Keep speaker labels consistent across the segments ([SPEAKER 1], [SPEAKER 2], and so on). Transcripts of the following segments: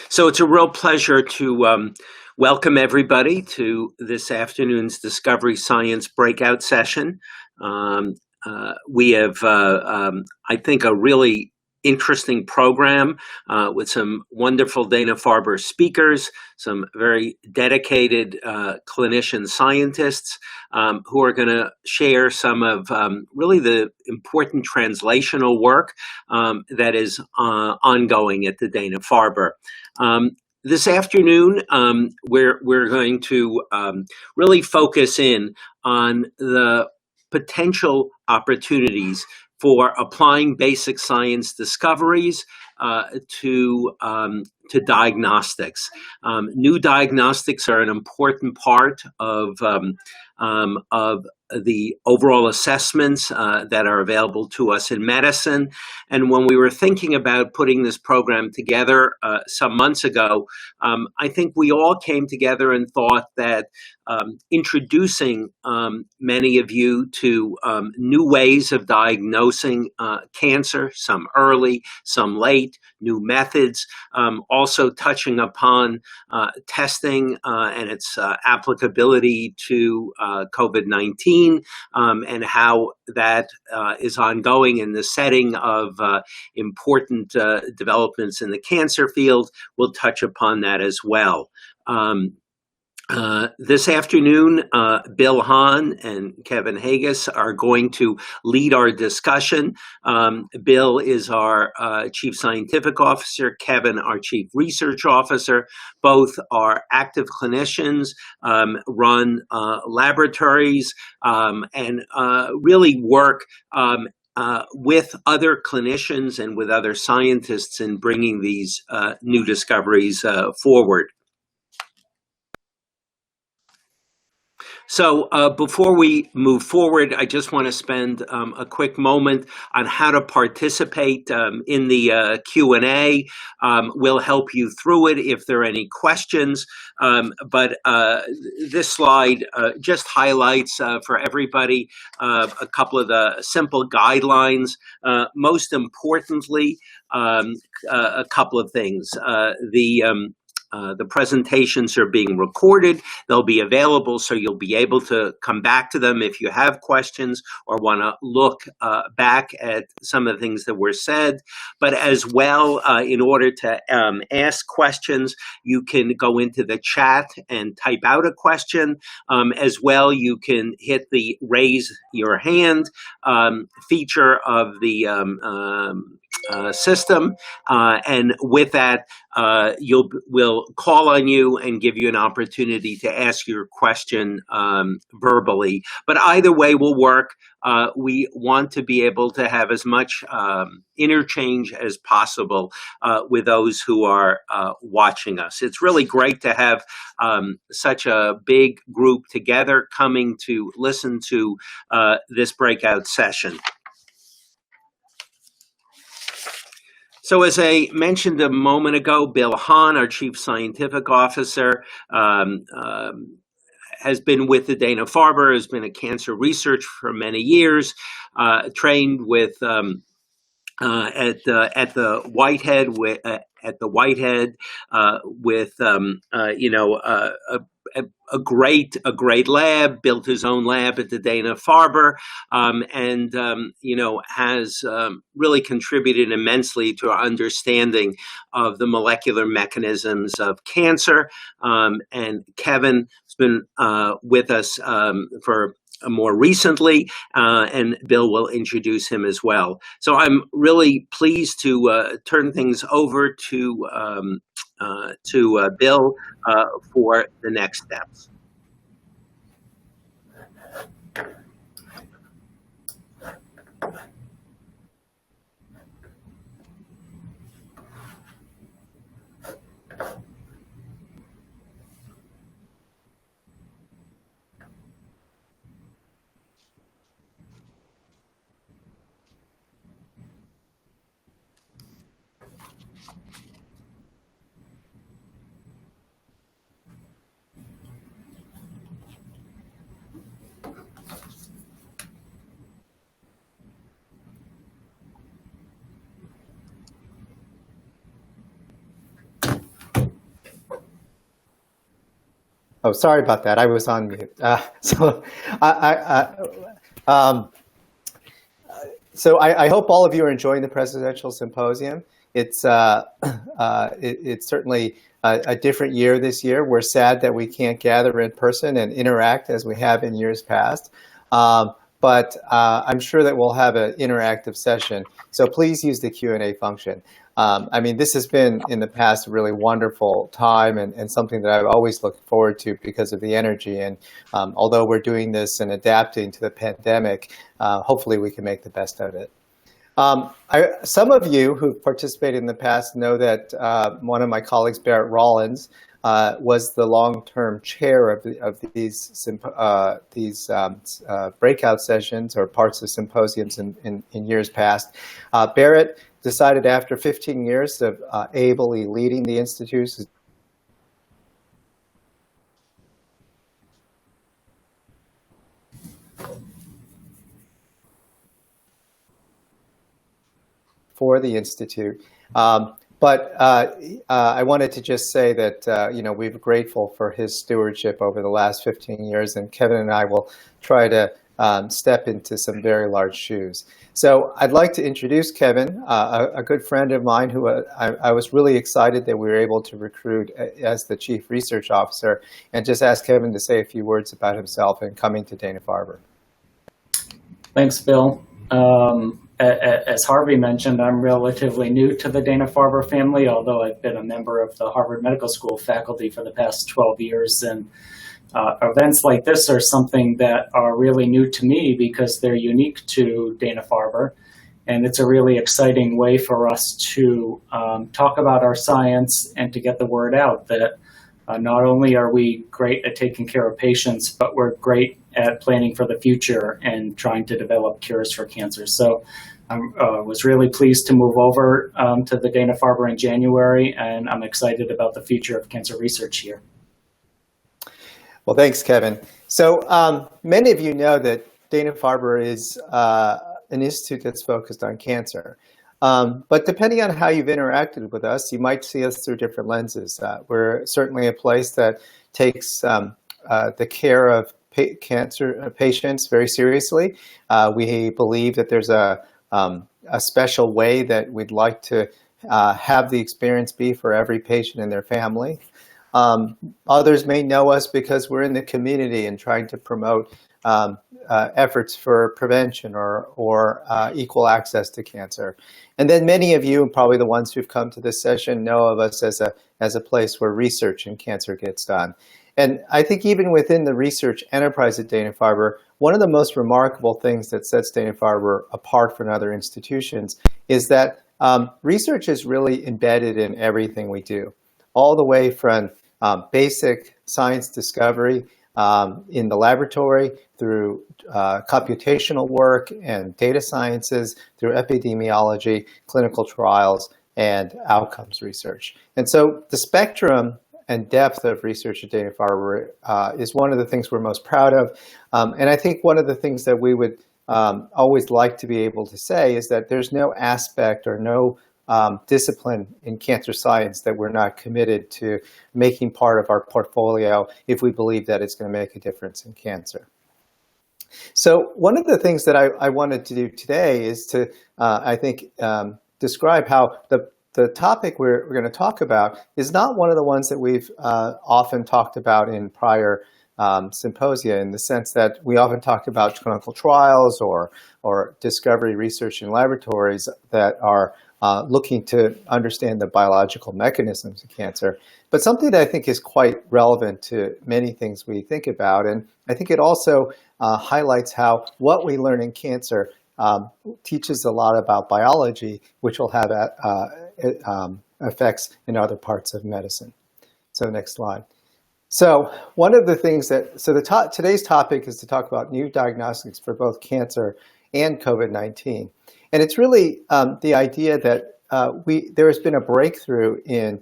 [SPEAKER 1] So it's a real pleasure to welcome everybody to this afternoon's Discovery Science breakout session. We have, I think, a really interesting program with some wonderful Dana-Farber speakers, some very dedicated clinician scientists who are going to share some of really the important translational work that is ongoing at the Dana-Farber. This afternoon, we're going to really focus in on the potential opportunities for applying basic science discoveries to diagnostics. New diagnostics are an important part of the overall assessments that are available to us in medicine. And when we were thinking about putting this program together some months ago, I think we all came together and thought that introducing many of you to new ways of diagnosing cancer, some early, some late, new methods, also touching upon testing and its applicability to COVID-19 and how that is ongoing in the setting of important developments in the cancer field. We'll touch upon that as well. This afternoon, Bill Hahn and Kevin Haggis are going to lead our discussion. Bill is our Chief Scientific Officer, Kevin, our Chief Research Officer. Both are active clinicians, run laboratories, and really work with other clinicians and with other scientists in bringing these new discoveries forward. So before we move forward, I just want to spend a quick moment on how to participate in the Q&A. We'll help you through it if there are any questions. But this slide just highlights for everybody a couple of the simple guidelines. Most importantly, a couple of things. The presentations are being recorded. They'll be available, so you'll be able to come back to them if you have questions or want to look back at some of the things that were said. But as well, in order to ask questions, you can go into the chat and type out a question. As well, you can hit the raise your hand feature of the system, and with that, we'll call on you and give you an opportunity to ask your question verbally. But either way will work. We want to be able to have as much interchange as possible with those who are watching us. It's really great to have such a big group together coming to listen to this breakout session. So as I mentioned a moment ago, Bill Hahn, our Chief Scientific Officer, has been with the Dana-Farber, has been a cancer researcher for many years, trained with at the Whitehead with a great lab, built his own lab at the Dana-Farber, and has really contributed immensely to our understanding of the molecular mechanisms of cancer. And Kevin has been with us for more recently, and Bill will introduce him as well. So I'm really pleased to turn things over to Bill for the next steps.
[SPEAKER 2] Oh, sorry about that. I was on mute. Um, I hope all of you are enjoying the Presidential Symposium. It's certainly a different year this year. We're sad that we can't gather in person and interact as we have in years past. But I'm sure that we'll have an interactive session. So please use the Q&A function. I mean, this has been in the past a really wonderful time and something that I've always looked forward to because of the energy. And although we're doing this and adapting to the pandemic, hopefully we can make the best of it. Some of you who've participated in the past know that one of my colleagues, Barrett Rollins, was the long-term chair of these breakout sessions or parts of symposiums in years past. Barrett decided after 15 years of ably leading the institute for the Institute. But I wanted to just say that we're grateful for his stewardship over the last 15 years, and Kevin and I will try to step into some very large shoes. So I'd like to introduce Kevin, a good friend of mine who I was really excited that we were able to recruit as the Chief Research Officer, and just ask Kevin to say a few words about himself and coming to Dana-Farber.
[SPEAKER 3] Thanks, Bill. As Harvey mentioned, I'm relatively new to the Dana-Farber family, although I've been a member of the Harvard Medical School faculty for the past 12 years. And events like this are something that are really new to me because they're unique to Dana-Farber. And it's a really exciting way for us to talk about our science and to get the word out that not only are we great at taking care of patients, but we're great at planning for the future and trying to develop cures for cancer. So I was really pleased to move over to the Dana-Farber in January, and I'm excited about the future of cancer research here.
[SPEAKER 2] Well, thanks, Kevin. So many of you know that Dana-Farber is an institute that's focused on cancer. But depending on how you've interacted with us, you might see us through different lenses. We're certainly a place that takes the care of cancer patients very seriously. We believe that there's a special way that we'd like to have the experience be for every patient and their family. Others may know us because we're in the community and trying to promote efforts for prevention or equal access to cancer. And then many of you, and probably the ones who've come to this session, know of us as a place where research in cancer gets done. And I think even within the research enterprise at Dana-Farber, one of the most remarkable things that sets Dana-Farber apart from other institutions is that research is really embedded in everything we do, all the way from basic science discovery in the laboratory, through computational work and data sciences, through epidemiology, clinical trials, and outcomes research. And so the spectrum and depth of research at Dana-Farber is one of the things we're most proud of. And I think one of the things that we would always like to be able to say is that there's no aspect or no discipline in cancer science that we're not committed to making part of our portfolio if we believe that it's going to make a difference in cancer. So one of the things that I wanted to do today is to, I think, describe how the topic we're going to talk about is not one of the ones that we've often talked about in prior symposia, in the sense that we often talk about clinical trials or discovery research in laboratories that are looking to understand the biological mechanisms of cancer, but something that I think is quite relevant to many things we think about. And I think it also highlights how what we learn in cancer teaches a lot about biology, which will have effects in other parts of medicine. So next slide. So one of the things that, today's topic is to talk about new diagnostics for both cancer and COVID-19. And it's really the idea that there has been a breakthrough in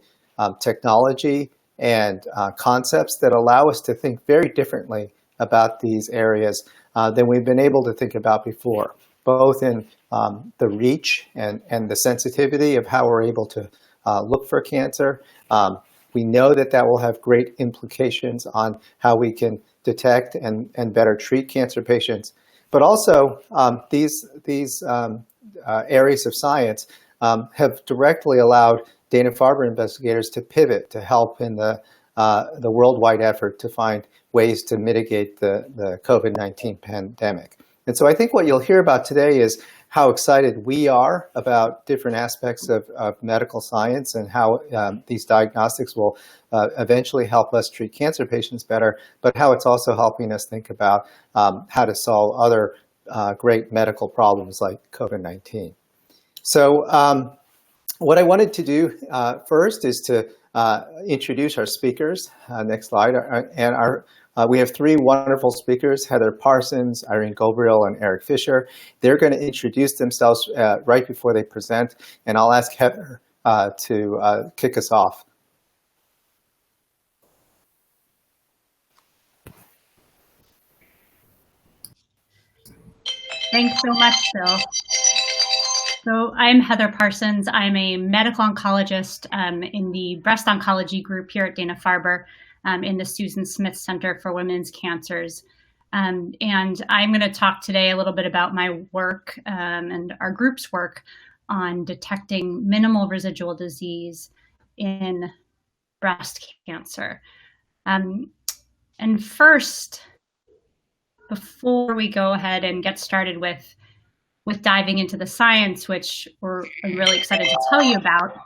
[SPEAKER 2] technology and concepts that allow us to think very differently about these areas than we've been able to think about before, both in the reach and the sensitivity of how we're able to look for cancer, We know that that will have great implications on how we can detect and better treat cancer patients. But also, these areas of science have directly allowed Dana-Farber investigators to pivot to help in the worldwide effort to find ways to mitigate the COVID-19 pandemic. And so I think what you'll hear about today is how excited we are about different aspects of medical science and how these diagnostics will eventually help us treat cancer patients better, but how it's also helping us think about how to solve other great medical problems like COVID-19. So what I wanted to do first is to introduce our speakers. Next slide. And we have three wonderful speakers, Heather Parsons, Irene Gobriel, and Eric Fisher. They're going to introduce themselves right before they present, and I'll ask Heather to kick us off.
[SPEAKER 4] Thanks so much, Bill. So I'm Heather Parsons. I'm a medical oncologist in the breast oncology group here at Dana-Farber in the Susan Smith Center for Women's Cancers. And I'm going to talk today a little bit about my work and our group's work on detecting minimal residual disease in breast cancer. And first, before we go ahead and get started with diving into the science, which I'm really excited to tell you about,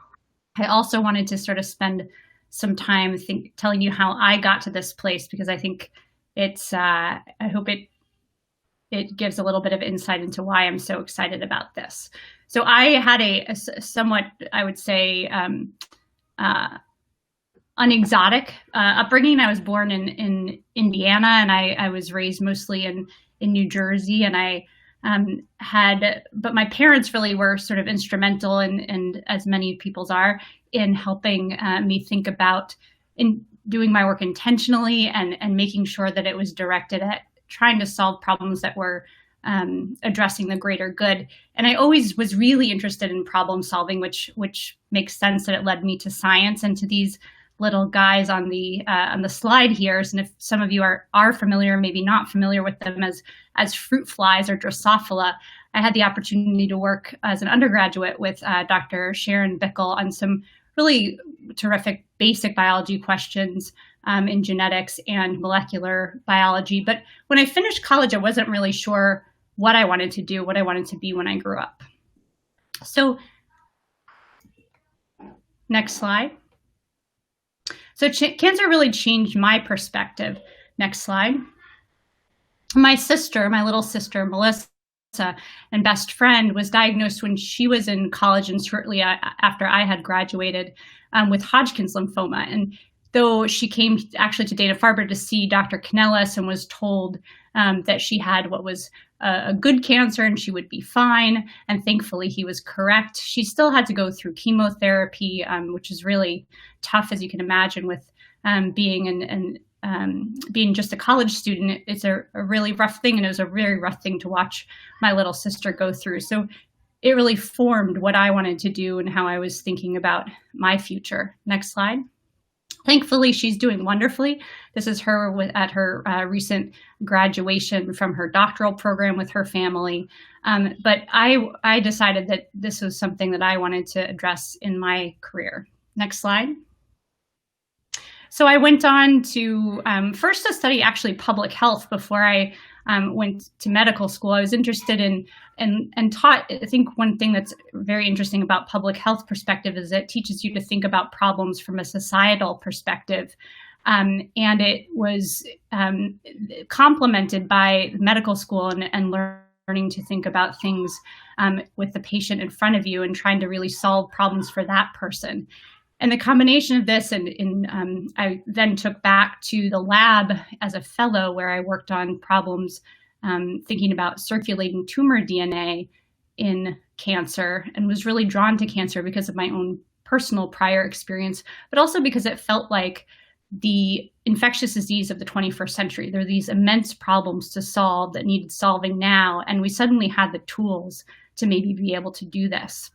[SPEAKER 4] I also wanted to sort of spend some time telling you how I got to this place, because I think it's, I hope it gives a little bit of insight into why I'm so excited about this. So I had a somewhat, I would say, unexotic upbringing. I was born in Indiana, and I was raised mostly in New Jersey, and I but my parents really were sort of instrumental, and as many people's are, in helping me think about doing my work intentionally and making sure that it was directed at trying to solve problems that were addressing the greater good. And I always was really interested in problem solving, which makes sense that it led me to science and to these little guys on the slide here. And if some of you are familiar, maybe not familiar with them as fruit flies or Drosophila, I had the opportunity to work as an undergraduate with Dr. Sharon Bickel on some really terrific basic biology questions in genetics and molecular biology. But when I finished college, I wasn't really sure what I wanted to do, what I wanted to be when I grew up. So next slide. So cancer really changed my perspective. Next slide. My little sister, Melissa, and best friend, was diagnosed when she was in college and shortly after I had graduated with Hodgkin's lymphoma. And though she came actually to Dana-Farber to see Dr. Canellis and was told that she had what was a good cancer and she would be fine, and thankfully he was correct, she still had to go through chemotherapy, which is really tough, as you can imagine, with being just a college student. It's a really rough thing, and it was a very rough thing to watch my little sister go through. So it really formed what I wanted to do and how I was thinking about my future. Next slide. Thankfully, she's doing wonderfully. This is her at her recent graduation from her doctoral program with her family. But I decided that this was something that I wanted to address in my career. Next slide. So I went on to first to study actually public health before I went to medical school. I was interested in and taught. I think one thing that's very interesting about public health perspective is it teaches you to think about problems from a societal perspective. And it was complemented by medical school and learning to think about things with the patient in front of you and trying to really solve problems for that person. And the combination of this, I then took back to the lab as a fellow where I worked on problems thinking about circulating tumor DNA in cancer, and was really drawn to cancer because of my own personal prior experience, but also because it felt like the infectious disease of the 21st century. There are these immense problems to solve that needed solving now, and we suddenly had the tools to maybe be able to do this.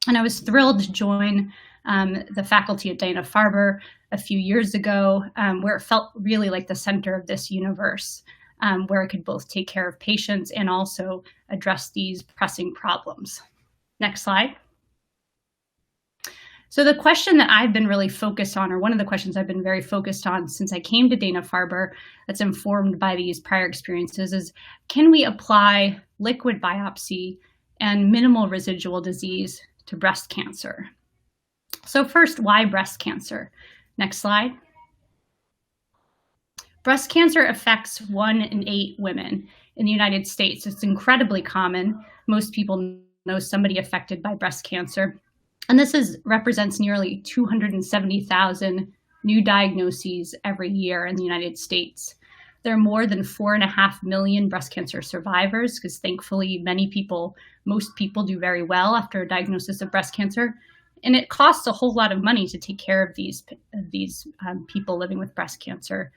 [SPEAKER 4] And I was thrilled to join the faculty at Dana-Farber a few years ago, where it felt really like the center of this universe, where it could both take care of patients and also address these pressing problems. Next slide. So the question that I've been really focused on, or one of the questions I've been very focused on since I came to Dana-Farber, that's informed by these prior experiences, is can we apply liquid biopsy and minimal residual disease to breast cancer? So first, why breast cancer? Next slide. Breast cancer affects 1 in 8 women in the United States. It's incredibly common. Most people know somebody affected by breast cancer. And this represents nearly 270,000 new diagnoses every year in the United States. There are more than 4.5 million breast cancer survivors, because thankfully most people do very well after a diagnosis of breast cancer. And it costs a whole lot of money to take care of these people living with breast cancer.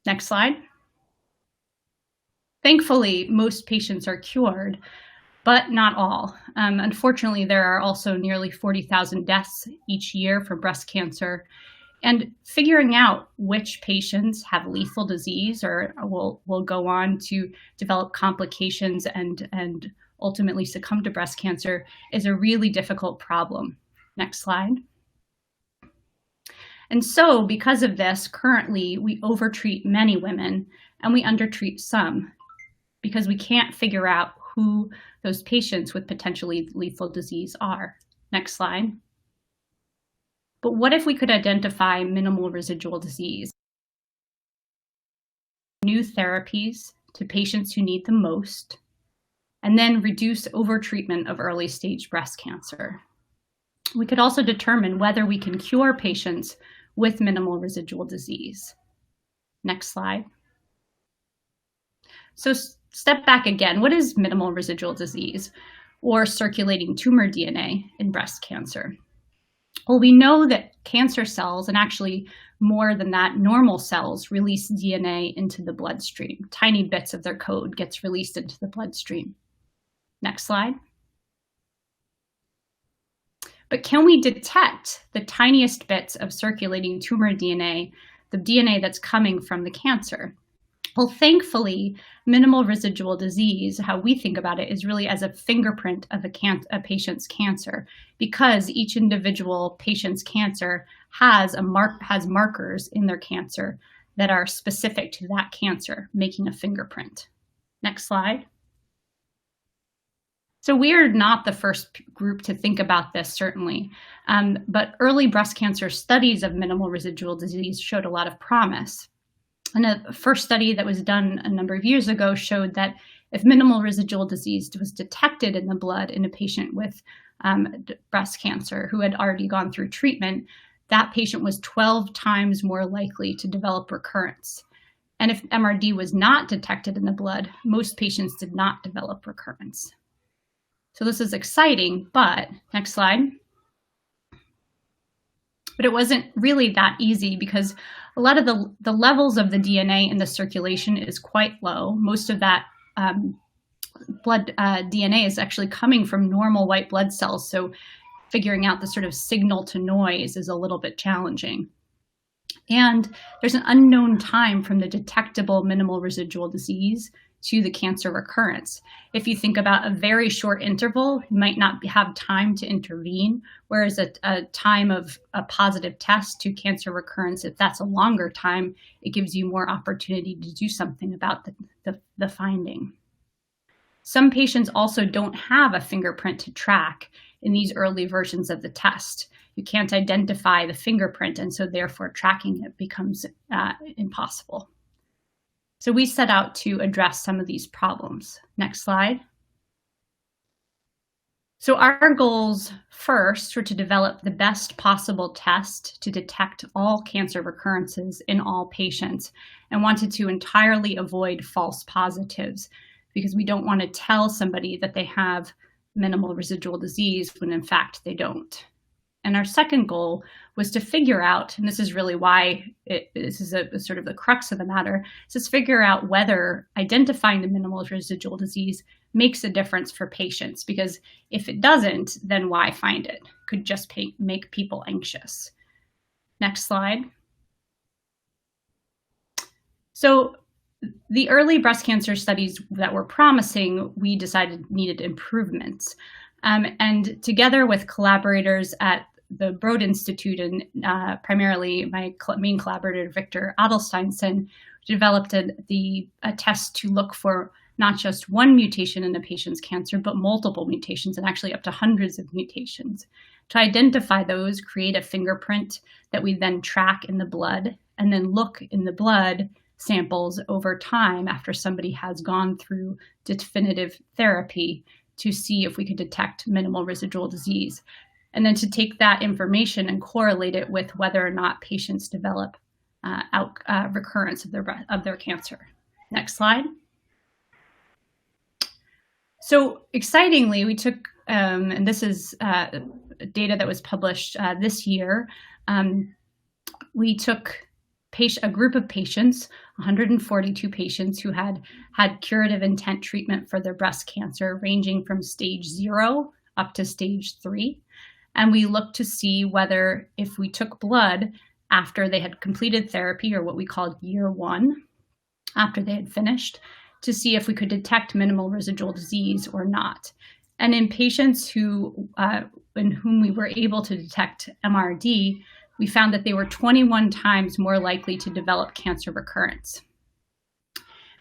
[SPEAKER 4] Next slide. Thankfully, most patients are cured, but not all. Unfortunately, there are also nearly 40,000 deaths each year from breast cancer. And figuring out which patients have lethal disease or will go on to develop complications and ultimately succumb to breast cancer is a really difficult problem. Next slide. And so because of this, currently we overtreat many women and we undertreat some because we can't figure out who those patients with potentially lethal disease are. Next slide. But what if we could identify minimal residual disease? New therapies to patients who need them most, and then reduce overtreatment of early stage breast cancer. We could also determine whether we can cure patients with minimal residual disease. Next slide. So step back again. What is minimal residual disease or circulating tumor DNA in breast cancer? Well, we know that cancer cells, and actually more than that, normal cells release DNA into the bloodstream. Tiny bits of their code gets released into the bloodstream. Next slide. But can we detect the tiniest bits of circulating tumor DNA, the DNA that's coming from the cancer? Well, thankfully, minimal residual disease, how we think about it, is really as a fingerprint of a patient's cancer, because each individual patient's cancer has markers in their cancer that are specific to that cancer, making a fingerprint. Next slide. So we are not the first group to think about this, certainly, but early breast cancer studies of minimal residual disease showed a lot of promise. And a first study that was done a number of years ago showed that if minimal residual disease was detected in the blood in a patient with breast cancer who had already gone through treatment, that patient was 12 times more likely to develop recurrence. And if MRD was not detected in the blood, most patients did not develop recurrence. So this is exciting, but next slide. But it wasn't really that easy because a lot of the levels of the DNA in the circulation is quite low. Most of that blood DNA is actually coming from normal white blood cells. So figuring out the sort of signal to noise is a little bit challenging. And there's an unknown time from the detectable minimal residual disease to the cancer recurrence. If you think about a very short interval, you might not have time to intervene, whereas a time of a positive test to cancer recurrence, if that's a longer time, it gives you more opportunity to do something about the finding. Some patients also don't have a fingerprint to track in these early versions of the test. You can't identify the fingerprint, and so therefore tracking it becomes impossible. So we set out to address some of these problems. Next slide. So our goals first were to develop the best possible test to detect all cancer recurrences in all patients, and wanted to entirely avoid false positives because we don't want to tell somebody that they have minimal residual disease when in fact they don't. And our second goal was to figure out, and this is really why this is a sort of the crux of the matter, is to figure out whether identifying the minimal residual disease makes a difference for patients. Because if it doesn't, then why find it? Could just make people anxious. Next slide. So the early breast cancer studies that were promising, we decided needed improvements. And together with collaborators at the Broad Institute and primarily my main collaborator, Victor Adelsteinson, developed a test to look for not just one mutation in a patient's cancer, but multiple mutations, and actually up to hundreds of mutations. To identify those, create a fingerprint that we then track in the blood, and then look in the blood samples over time after somebody has gone through definitive therapy to see if we could detect minimal residual disease. And then to take that information and correlate it with whether or not patients develop recurrence of their cancer. Next slide. So excitingly, we took, and this is data that was published this year, we took a group of patients, 142 patients who had curative intent treatment for their breast cancer, ranging from stage 0 up to stage 3. And we looked to see whether if we took blood after they had completed therapy, or what we called year 1, after they had finished, to see if we could detect minimal residual disease or not. And in patients in whom we were able to detect MRD, we found that they were 21 times more likely to develop cancer recurrence.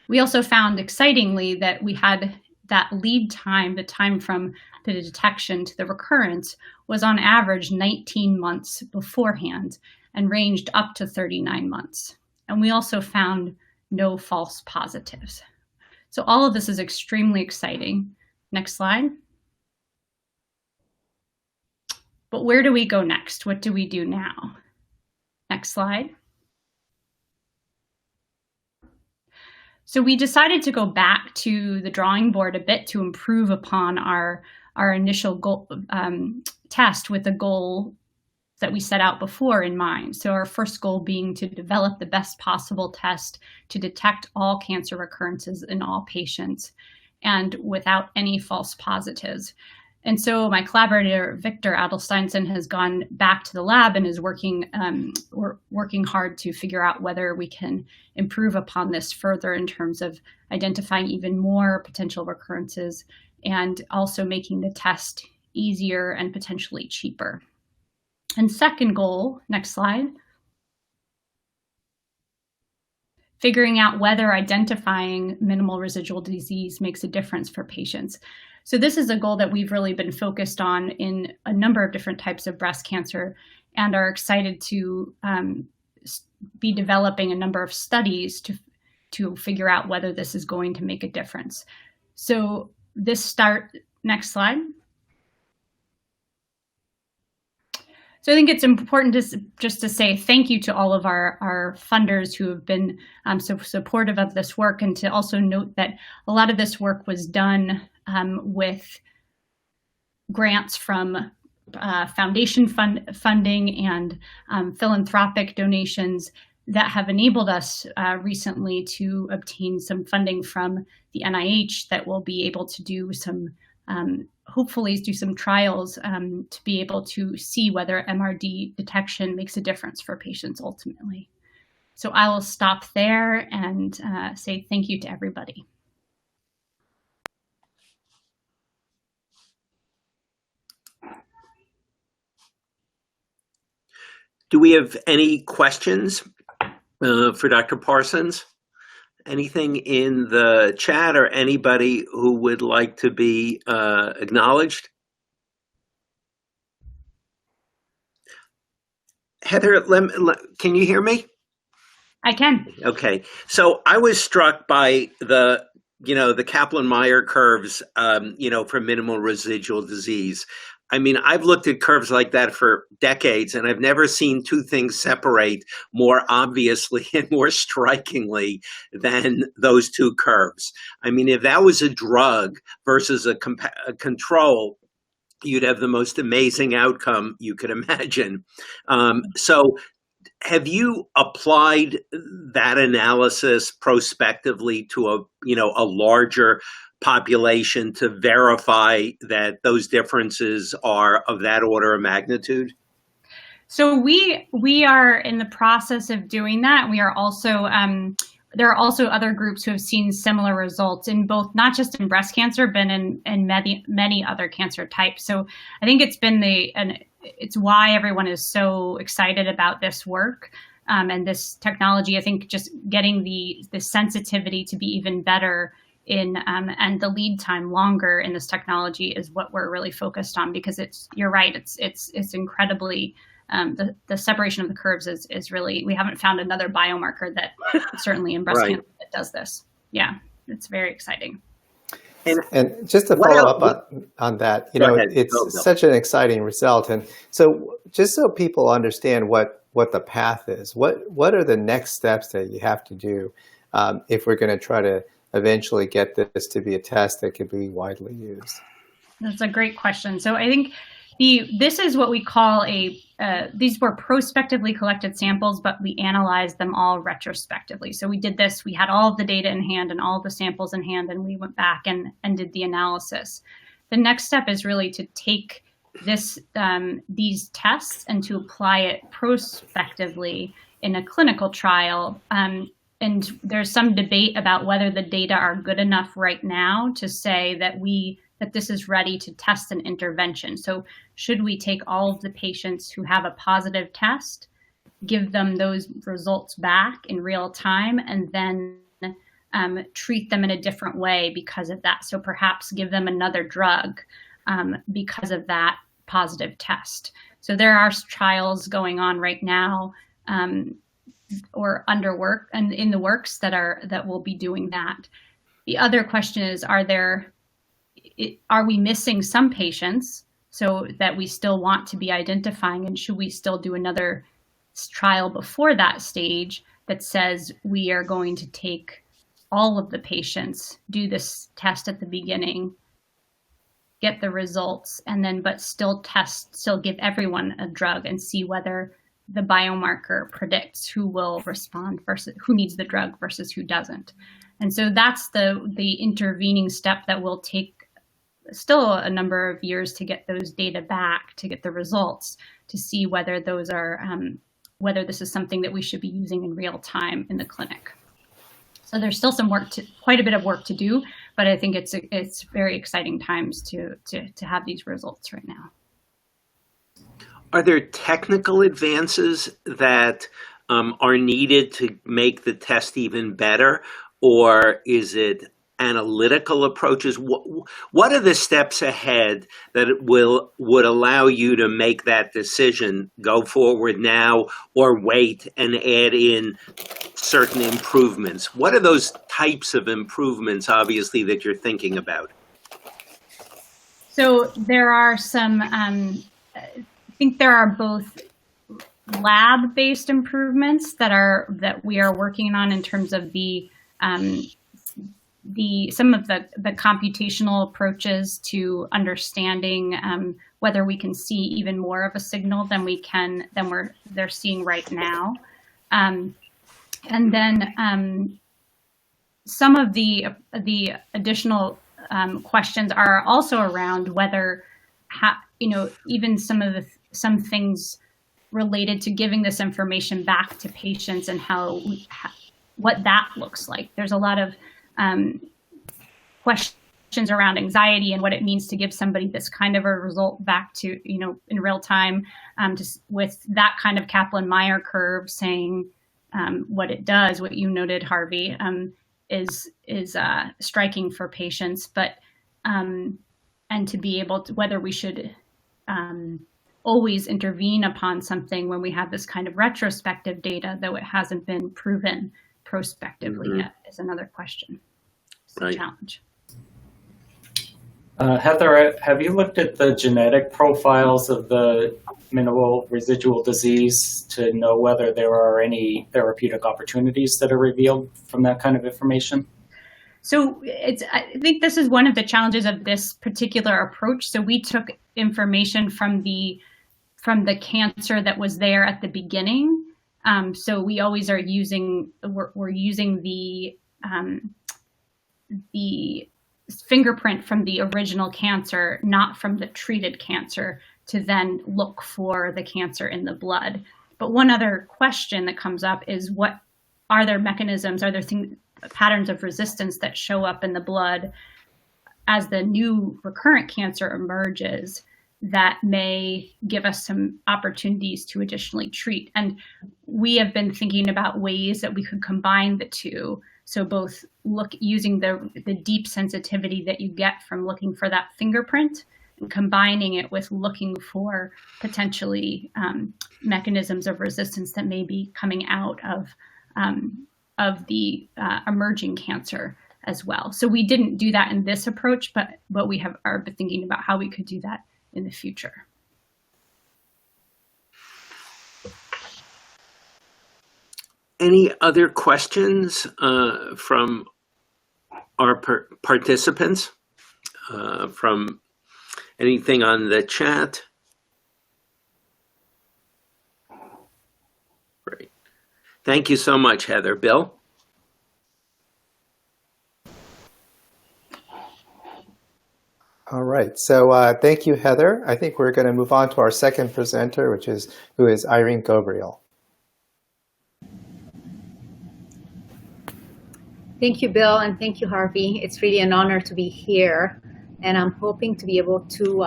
[SPEAKER 4] We also found, excitingly, that we had that lead time, the time from the detection to the recurrence, was on average 19 months beforehand and ranged up to 39 months. And we also found no false positives. So all of this is extremely exciting. Next slide. But where do we go next? What do we do now? Next slide. So we decided to go back to the drawing board a bit to improve upon our initial goal, test with the goal that we set out before in mind. So our first goal being to develop the best possible test to detect all cancer recurrences in all patients and without any false positives. And so my collaborator, Victor Adelsteinson, has gone back to the lab and is working hard to figure out whether we can improve upon this further in terms of identifying even more potential recurrences and also making the test easier and potentially cheaper. And second goal, next slide, figuring out whether identifying minimal residual disease makes a difference for patients. So this is a goal that we've really been focused on in a number of different types of breast cancer and are excited to be developing a number of studies to figure out whether this is going to make a difference. So next slide. So I think it's important just to say thank you to all of our funders who have been so supportive of this work, and to also note that a lot of this work was done with grants from foundation funding and philanthropic donations that have enabled us recently to obtain some funding from the NIH that will be able to do some hopefully do some trials to be able to see whether MRD detection makes a difference for patients ultimately. So I will stop there and say thank you to everybody.
[SPEAKER 1] Do we have any questions for Dr. Parsons? Anything in the chat or anybody who would like to be acknowledged? Heather, can you hear me?
[SPEAKER 4] I can.
[SPEAKER 1] Okay, so I was struck by the Kaplan-Meier curves, for minimal residual disease. I mean, I've looked at curves like that for decades, and I've never seen two things separate more obviously and more strikingly than those two curves. I mean, if that was a drug versus a control, you'd have the most amazing outcome you could imagine. So have you applied that analysis prospectively to a larger population to verify that those differences are of that order of magnitude?
[SPEAKER 4] So we are in the process of doing that. We are also there are also other groups who have seen similar results in both, not just in breast cancer, but in many other cancer types. So I think it's why everyone is so excited about this work and this technology. I think just getting the sensitivity to be even better and the lead time longer in this technology is what we're really focused on, because you're right, it's incredibly. The separation of the curves is really, we haven't found another biomarker that certainly in breast cancer that does this. Yeah, it's very exciting.
[SPEAKER 2] And just to follow up on that, it's such an exciting result. And so just so people understand what the path is, what are the next steps that you have to do if we're going to try to eventually get this to be a test that could be widely used?
[SPEAKER 4] That's a great question. So I think this is what we call these were prospectively collected samples, but we analyzed them all retrospectively. So we did this, we had all of the data in hand and all of the samples in hand, and we went back and did the analysis. The next step is really to take these tests and to apply it prospectively in a clinical trial. And there's some debate about whether the data are good enough right now to say that this is ready to test an intervention. So should we take all of the patients who have a positive test, give them those results back in real time, and then treat them in a different way because of that? So perhaps give them another drug because of that positive test. So there are trials going on right now or in the works that will be doing that. The other question is, are we missing some patients so that we still want to be identifying, and should we still do another trial before that stage that says we are going to take all of the patients, do this test at the beginning, get the results, and then but still give everyone a drug and see whether the biomarker predicts who will respond versus who needs the drug versus who doesn't. And so that's the intervening step that will take still a number of years to get those data back, to get the results, to see whether those are whether this is something that we should be using in real time in the clinic. So there's still quite a bit of work to do, but I think it's very exciting times to have these results right now.
[SPEAKER 1] Are there technical advances that are needed to make the test even better, or is it analytical approaches? What are the steps ahead that would allow you to make that decision, go forward now or wait and add in certain improvements? What are those types of improvements, obviously, that you're thinking about?
[SPEAKER 4] So there are some, I think there are both lab-based improvements that we are working on in terms of some of the computational approaches to understanding whether we can see even more of a signal than they're seeing right now, and then some of the additional questions are also around whether even some things related to giving this information back to patients and what that looks like. There's a lot of questions around anxiety and what it means to give somebody this kind of a result back to, in real time, with that kind of Kaplan-Meier curve saying what it does, what you noted, Harvey, is striking for patients, but and to be able to, whether we should always intervene upon something when we have this kind of retrospective data, though it hasn't been proven prospectively yet, is another question. It's a challenge.
[SPEAKER 3] Heather, have you looked at the genetic profiles of the minimal residual disease to know whether there are any therapeutic opportunities that are revealed from that kind of information?
[SPEAKER 4] So I think this is one of the challenges of this particular approach. So we took information from the cancer that was there at the beginning. So we always are we're using the fingerprint from the original cancer, not from the treated cancer, to then look for the cancer in the blood. But one other question that comes up is, what are there mechanisms, are there patterns of resistance that show up in the blood as the new recurrent cancer emerges that may give us some opportunities to additionally treat. And we have been thinking about ways that we could combine the two. So both using the deep sensitivity that you get from looking for that fingerprint and combining it with looking for potentially mechanisms of resistance that may be coming out of the emerging cancer as well. So we didn't do that in this approach, but we are thinking about how we could do that in the future.
[SPEAKER 1] Any other questions from our participants? From anything on the chat? Great. Thank you so much, Heather. Bill?
[SPEAKER 2] All right, so thank you, Heather. I think we're going to move on to our second presenter, who is Irene Gabriel.
[SPEAKER 5] Thank you, Bill, and thank you, Harvey. It's really an honor to be here, and I'm hoping to be able to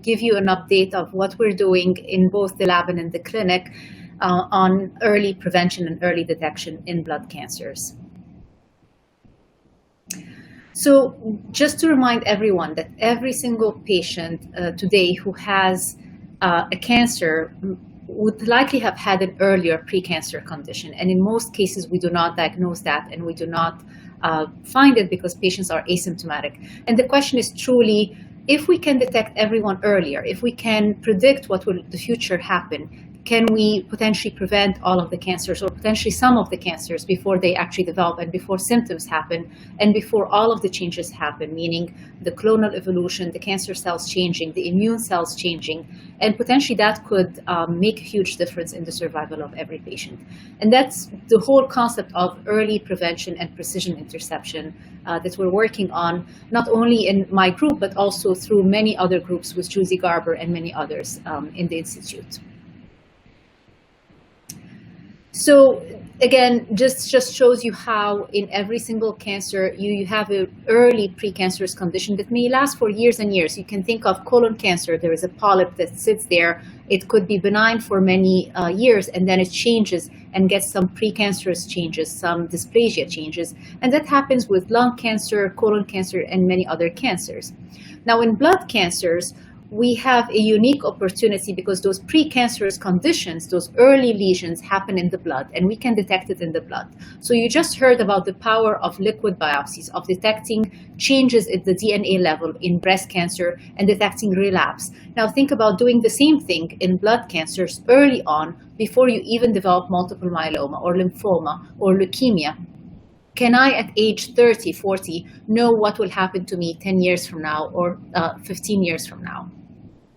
[SPEAKER 5] give you an update of what we're doing in both the lab and in the clinic on early prevention and early detection in blood cancers. So just to remind everyone that every single patient today who has a cancer would likely have had an earlier precancer condition. And in most cases, we do not diagnose that, and we do not find it because patients are asymptomatic. And the question is truly, if we can detect everyone earlier, if we can predict what will in the future happen, can we potentially prevent all of the cancers or potentially some of the cancers before they actually develop and before symptoms happen and before all of the changes happen, meaning the clonal evolution, the cancer cells changing, the immune cells changing, and potentially that could make a huge difference in the survival of every patient. And that's the whole concept of early prevention and precision interception that we're working on, not only in my group, but also through many other groups with Julie Garber and many others in the Institute. So again, just shows you how in every single cancer, you have an early precancerous condition that may last for years and years. You can think of colon cancer. There is a polyp that sits there. It could be benign for many years, and then it changes and gets some precancerous changes, some dysplasia changes. And that happens with lung cancer, colon cancer, and many other cancers. Now, in blood cancers, we have a unique opportunity because those precancerous conditions, those early lesions happen in the blood, and we can detect it in the blood. So you just heard about the power of liquid biopsies, of detecting changes at the DNA level in breast cancer and detecting relapse. Now think about doing the same thing in blood cancers early on before you even develop multiple myeloma or lymphoma or leukemia. Can I, at age 30, 40, know what will happen to me 10 years from now or 15 years from now?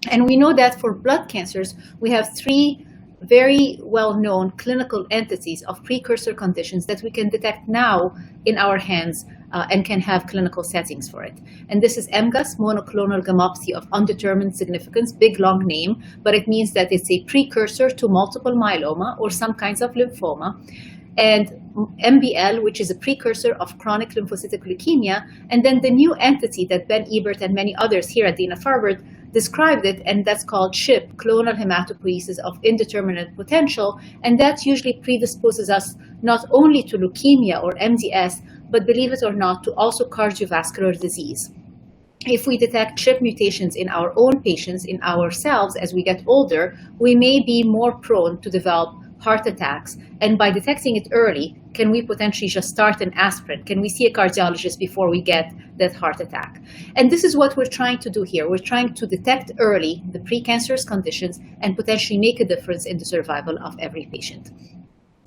[SPEAKER 5] And we know that for blood cancers, we have three very well-known clinical entities of precursor conditions that we can detect now in our hands and can have clinical settings for it. And this is MGUS, monoclonal gammopathy of undetermined significance, big long name, but it means that it's a precursor to multiple myeloma or some kinds of lymphoma. And MBL, which is a precursor of chronic lymphocytic leukemia, and then the new entity that Ben Ebert and many others here at Dana-Farber described it, and that's called CHIP, clonal hematopoiesis of indeterminate potential, and that usually predisposes us not only to leukemia or MDS, but believe it or not, to also cardiovascular disease. If we detect CHIP mutations in our own patients, in ourselves as we get older, we may be more prone to develop heart attacks. And by detecting it early, can we potentially just start an aspirin? Can we see a cardiologist before we get that heart attack? And this is what we're trying to do here. We're trying to detect early the precancerous conditions and potentially make a difference in the survival of every patient.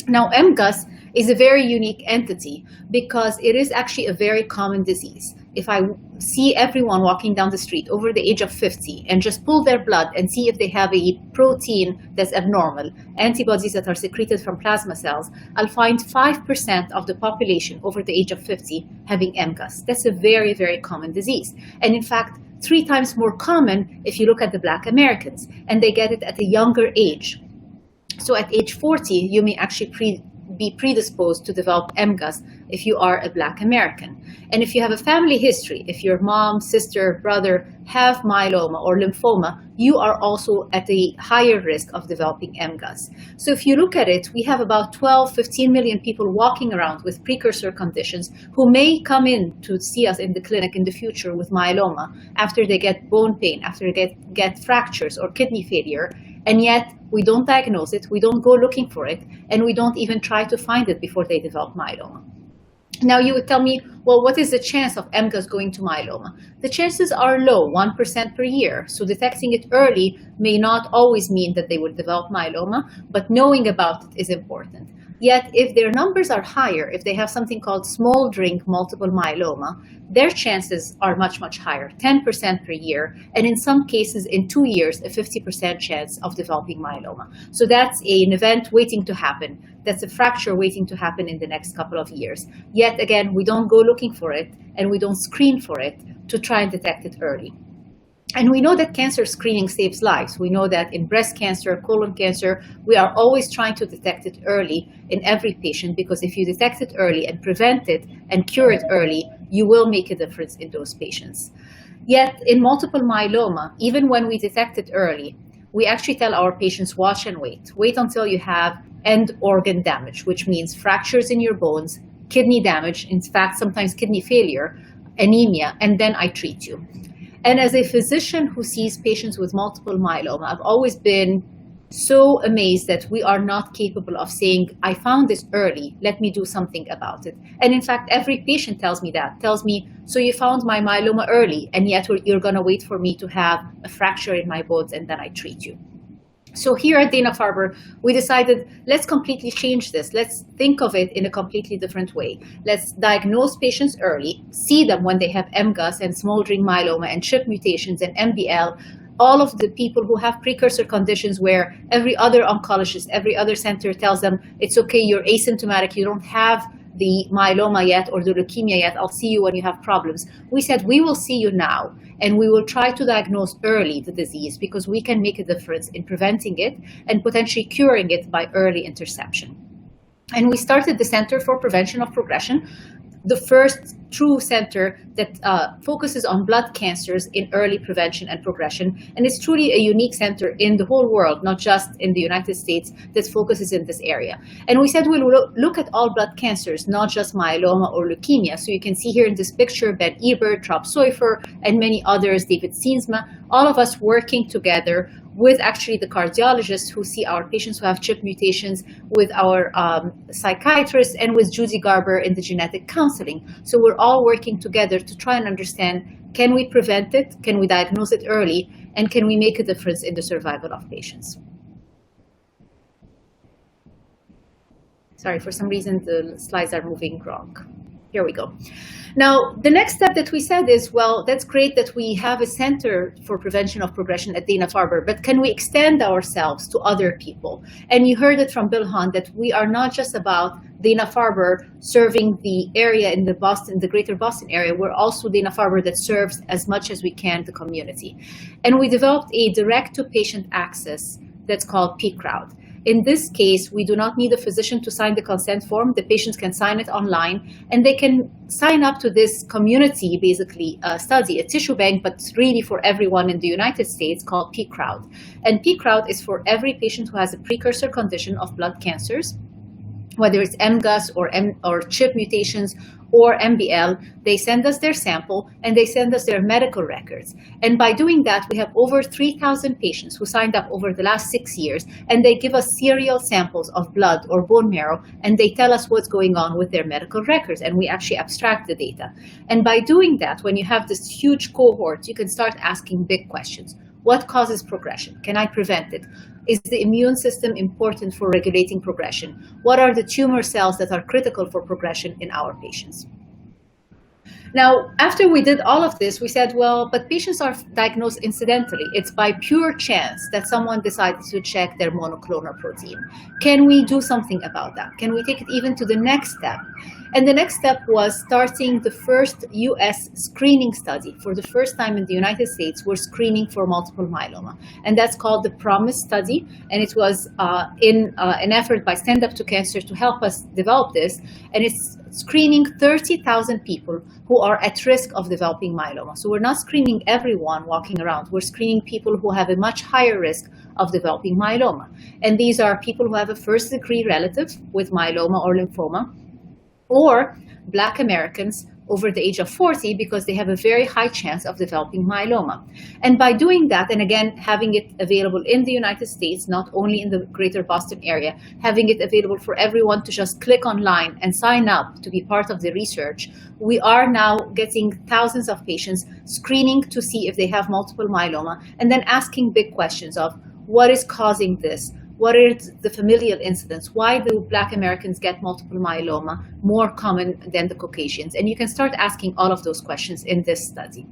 [SPEAKER 5] Now, MGUS is a very unique entity because it is actually a very common disease. If I see everyone walking down the street over the age of 50 and just pull their blood and see if they have a protein that's abnormal, antibodies that are secreted from plasma cells, I'll find 5% of the population over the age of 50 having MGUS. That's a very, very common disease. And in fact, 3 times more common if you look at the Black Americans, and they get it at a younger age. So at age 40, you may actually be predisposed to develop MGUS if you are a Black American. And if you have a family history, if your mom, sister, brother have myeloma or lymphoma, you are also at a higher risk of developing MGUS. So if you look at it, we have about 12, 15 million people walking around with precursor conditions who may come in to see us in the clinic in the future with myeloma after they get bone pain, after they get fractures or kidney failure. And yet we don't diagnose it, we don't go looking for it, and we don't even try to find it before they develop myeloma. Now you would tell me, well, what is the chance of MGUS going to myeloma? The chances are low, 1% per year. So detecting it early may not always mean that they will develop myeloma, but knowing about it is important. Yet if their numbers are higher, if they have something called smoldering multiple myeloma, their chances are much, much higher, 10% per year, and in some cases in 2 years, a 50% chance of developing myeloma. So that's an event waiting to happen. That's a fracture waiting to happen in the next couple of years. Yet again, we don't go looking for it, and we don't screen for it to try and detect it early. And we know that cancer screening saves lives. We know that in breast cancer, colon cancer, we are always trying to detect it early in every patient, because if you detect it early and prevent it and cure it early, you will make a difference in those patients. Yet in multiple myeloma, even when we detect it early, we actually tell our patients, watch and wait. Wait until you have end organ damage, which means fractures in your bones, kidney damage, in fact, sometimes kidney failure, anemia, and then I treat you. And as a physician who sees patients with multiple myeloma, I've always been so amazed that we are not capable of saying, I found this early, let me do something about it. And in fact, every patient tells me, so you found my myeloma early, and yet you're going to wait for me to have a fracture in my bones, and then I treat you. So here at Dana-Farber, we decided, let's completely change this. Let's think of it in a completely different way. Let's diagnose patients early, see them when they have MGUS and smoldering myeloma and CHIP mutations and MBL, all of the people who have precursor conditions where every other oncologist, every other center tells them, it's okay, you're asymptomatic, you don't have the myeloma yet or the leukemia yet, I'll see you when you have problems. We said, we will see you now, and we will try to diagnose early the disease, because we can make a difference in preventing it and potentially curing it by early interception. And we started the Center for Prevention of Progression, the first true center that focuses on blood cancers in early prevention and progression. And it's truly a unique center in the whole world, not just in the United States, that focuses in this area. And we said we'll look at all blood cancers, not just myeloma or leukemia. So you can see here in this picture, Ben Ebert, Rob Soifer, and many others, David Siensma, all of us working together with actually the cardiologists who see our patients who have CHIP mutations, with our psychiatrists, and with Judy Garber in the genetic counseling. So we're all working together to try and understand, can we prevent it, can we diagnose it early, and can we make a difference in the survival of patients? Sorry, for some reason the slides are moving wrong. Here we go. Now, the next step that we said is, well, that's great that we have a Center for Prevention of Progression at Dana-Farber, but can we extend ourselves to other people? And you heard it from Bill Hunt that we are not just about Dana-Farber serving the area in the greater Boston area. We're also Dana-Farber that serves as much as we can the community. And we developed a direct-to-patient access that's called PCrowd. In this case, we do not need a physician to sign the consent form. The patients can sign it online, and they can sign up to this community, basically, study, a tissue bank, but really for everyone in the United States, called PCrowd. And PCrowd is for every patient who has a precursor condition of blood cancers, whether it's MGUS or CHIP mutations or MBL. They send us their sample and they send us their medical records. And by doing that, we have over 3,000 patients who signed up over the last 6 years, and they give us serial samples of blood or bone marrow, and they tell us what's going on with their medical records, and we actually abstract the data. And by doing that, when you have this huge cohort, you can start asking big questions. What causes progression? Can I prevent it? Is the immune system important for regulating progression? What are the tumor cells that are critical for progression in our patients? Now, after we did all of this, we said, well, but patients are diagnosed incidentally. It's by pure chance that someone decided to check their monoclonal protein. Can we do something about that? Can we take it even to the next step? And the next step was starting the first US screening study. For the first time in the United States, we're screening for multiple myeloma. And that's called the PROMISE study. And it was in an effort by Stand Up to Cancer to help us develop this. And it's screening 30,000 people who are at risk of developing myeloma. So we're not screening everyone walking around. We're screening people who have a much higher risk of developing myeloma. And these are people who have a first-degree relative with myeloma or lymphoma, or Black Americans over the age of 40 because they have a very high chance of developing myeloma. And by doing that, and again, having it available in the United States, not only in the greater Boston area, having it available for everyone to just click online and sign up to be part of the research, we are now getting thousands of patients screening to see if they have multiple myeloma, and then asking big questions of what is causing this? What are the familial incidents? Why do Black Americans get multiple myeloma more common than the Caucasians? And you can start asking all of those questions in this study.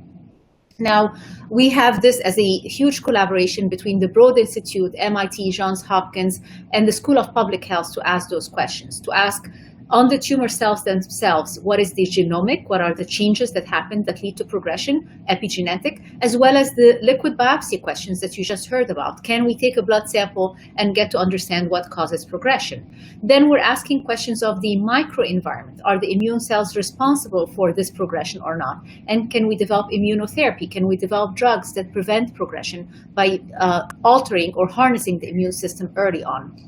[SPEAKER 5] Now, we have this as a huge collaboration between the Broad Institute, MIT, Johns Hopkins, and the School of Public Health to ask those questions, to ask on the tumor cells themselves, what is the genomic, what are the changes that happen that lead to progression, epigenetic, as well as the liquid biopsy questions that you just heard about. Can we take a blood sample and get to understand what causes progression? Then we're asking questions of the microenvironment. Are the immune cells responsible for this progression or not? And can we develop immunotherapy? Can we develop drugs that prevent progression by altering or harnessing the immune system early on?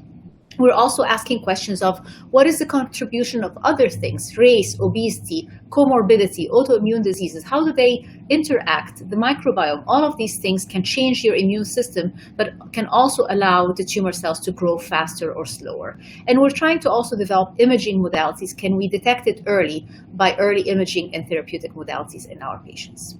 [SPEAKER 5] We're also asking questions of what is the contribution of other things, race, obesity, comorbidity, autoimmune diseases, how do they interact, the microbiome, all of these things can change your immune system, but can also allow the tumor cells to grow faster or slower. And we're trying to also develop imaging modalities. Can we detect it early by early imaging and therapeutic modalities in our patients?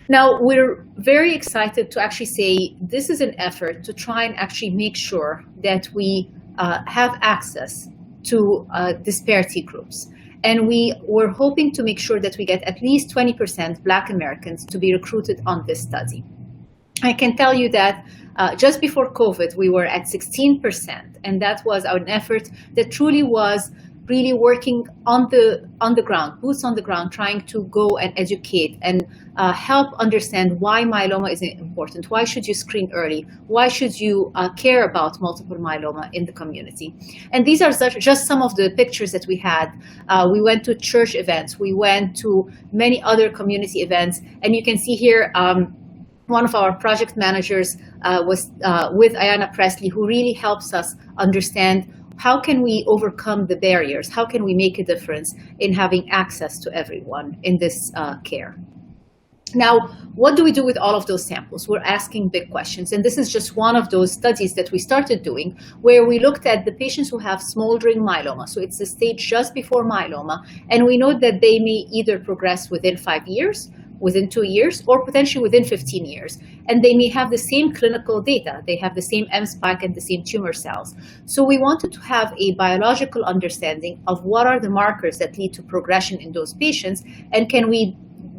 [SPEAKER 5] Now, we're very excited to actually say this is an effort to try and actually make sure that we have access to disparity groups. And we were hoping to make sure that we get at least 20% Black Americans to be recruited on this study. I can tell you that just before COVID, we were at 16%. And that was an effort that truly was really working on the ground, boots on the ground, trying to go and educate and help understand why myeloma is important. Why should you screen early? Why should you care about multiple myeloma in the community? And these are just some of the pictures that we had. We went to church events. We went to many other community events. And you can see here, one of our project managers was with Ayanna Presley, who really helps us understand how can we overcome the barriers? How can we make a difference in having access to everyone in this care? Now, what do we do with all of those samples? We're asking big questions. And this is just one of those studies that we started doing where we looked at the patients who have smoldering myeloma. So it's the stage just before myeloma. And we know that they may either progress within 5 years, within 2 years, or potentially within 15 years. And they may have the same clinical data. They have the same M spike and the same tumor cells. So we wanted to have a biological understanding of what are the markers that lead to progression in those patients, and can we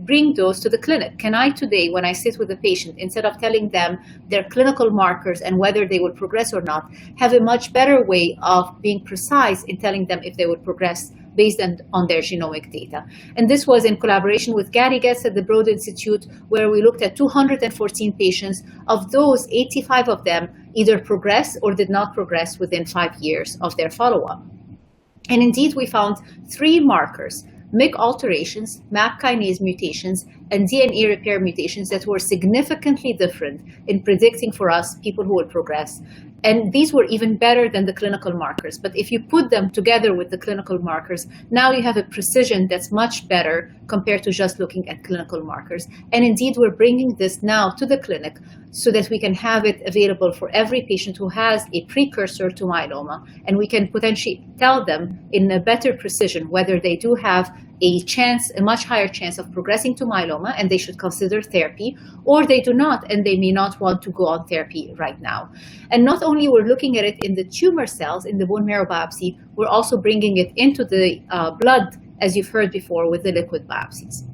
[SPEAKER 5] bring those to the clinic? Can I today, when I sit with a patient, instead of telling them their clinical markers and whether they will progress or not, have a much better way of being precise in telling them if they would progress based on their genomic data? And this was in collaboration with Gary Getz at the Broad Institute, where we looked at 214 patients. Of those, 85 of them either progressed or did not progress within 5 years of their follow-up. And indeed, we found 3 markers: MYC alterations, MAP kinase mutations, and DNA repair mutations that were significantly different in predicting for us people who would progress. And these were even better than the clinical markers. But if you put them together with the clinical markers, now you have a precision that's much better compared to just looking at clinical markers. And indeed, we're bringing this now to the clinic so that we can have it available for every patient who has a precursor to myeloma. And we can potentially tell them in a better precision whether they do have a much higher chance of progressing to myeloma, and they should consider therapy, or they do not, and they may not want to go on therapy right now. And not only we're looking at it in the tumor cells, in the bone marrow biopsy, we're also bringing it into the blood as you've heard before, with the liquid biopsies.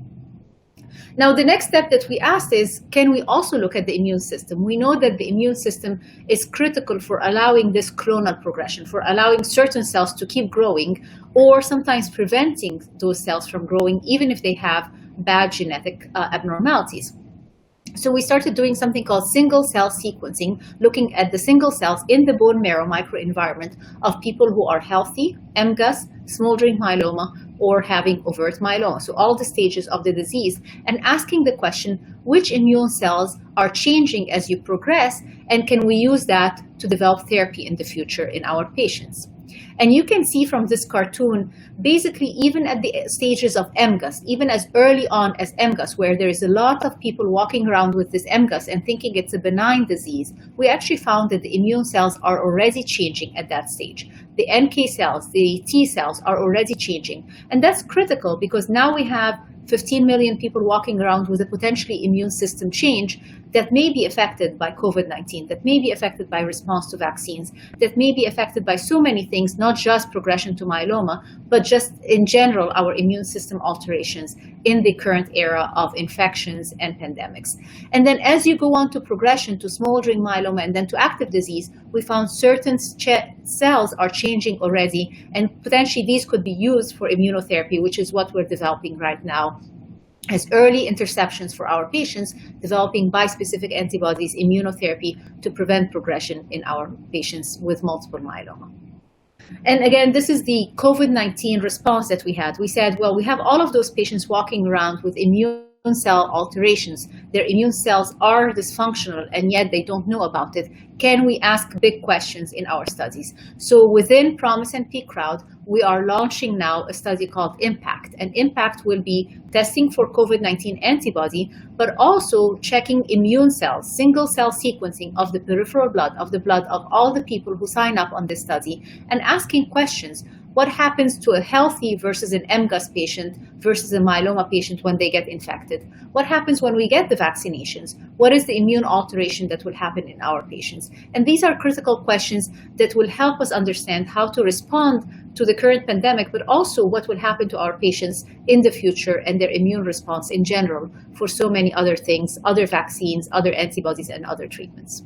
[SPEAKER 5] Now, the next step that we asked is, can we also look at the immune system? We know that the immune system is critical for allowing this clonal progression, for allowing certain cells to keep growing, or sometimes preventing those cells from growing, even if they have bad genetic abnormalities. So we started doing something called single cell sequencing, looking at the single cells in the bone marrow microenvironment of people who are healthy, MGUS, smoldering myeloma, or having overt myeloma, so all the stages of the disease, and asking the question, which immune cells are changing as you progress, and can we use that to develop therapy in the future in our patients? And you can see from this cartoon, basically, even at the stages of MGUS, even as early on as MGUS, where there is a lot of people walking around with this MGUS and thinking it's a benign disease, we actually found that the immune cells are already changing at that stage. The NK cells, the T cells are already changing. And that's critical because now we have 15 million people walking around with a potentially immune system change that may be affected by COVID-19, that may be affected by response to vaccines, that may be affected by so many things, not just progression to myeloma, but just in general, our immune system alterations in the current era of infections and pandemics. And then as you go on to progression to smoldering myeloma and then to active disease, we found certain cells are changing already, and potentially these could be used for immunotherapy, which is what we're developing right now as early interceptions for our patients, developing bispecific antibodies immunotherapy to prevent progression in our patients with multiple myeloma. And again, this is the COVID-19 response that we had. We said, well, we have all of those patients walking around with immune cell alterations. Their immune cells are dysfunctional, and yet they don't know about it. Can we ask big questions in our studies? So within PROMISE and PCrowd, we are launching now a study called IMPACT. And IMPACT will be testing for COVID-19 antibody, but also checking immune cells, single cell sequencing of the peripheral blood, of the blood of all the people who sign up on this study, and asking questions. What happens to a healthy versus an MGUS patient versus a myeloma patient when they get infected? What happens when we get the vaccinations? What is the immune alteration that will happen in our patients? And these are critical questions that will help us understand how to respond to the current pandemic, but also what will happen to our patients in the future and their immune response in general for so many other things, other vaccines, other antibodies, and other treatments.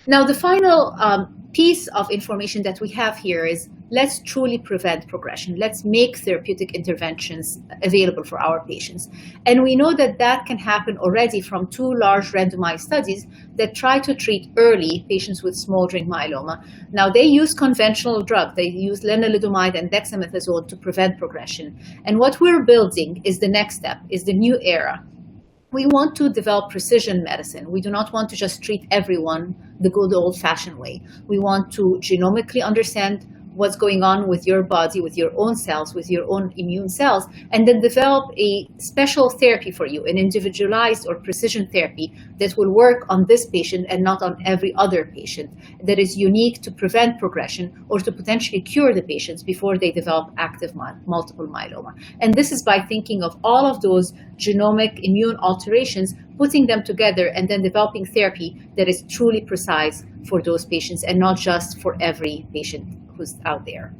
[SPEAKER 5] Now, the final piece of information that we have here is, let's truly prevent progression. Let's make therapeutic interventions available for our patients. And we know that that can happen already from 2 large randomized studies that try to treat early patients with smoldering myeloma. Now, they use conventional drugs. They use lenalidomide and dexamethasone to prevent progression. And what we're building is the next step, is the new era. We want to develop precision medicine. We do not want to just treat everyone the good old-fashioned way. We want to genomically understand what's going on with your body, with your own cells, with your own immune cells, and then develop a special therapy for you, an individualized or precision therapy that will work on this patient and not on every other patient, that is unique to prevent progression or to potentially cure the patients before they develop active multiple myeloma. And this is by thinking of all of those genomic immune alterations, putting them together, and then developing therapy that is truly precise for those patients and not just for every patient who's out there.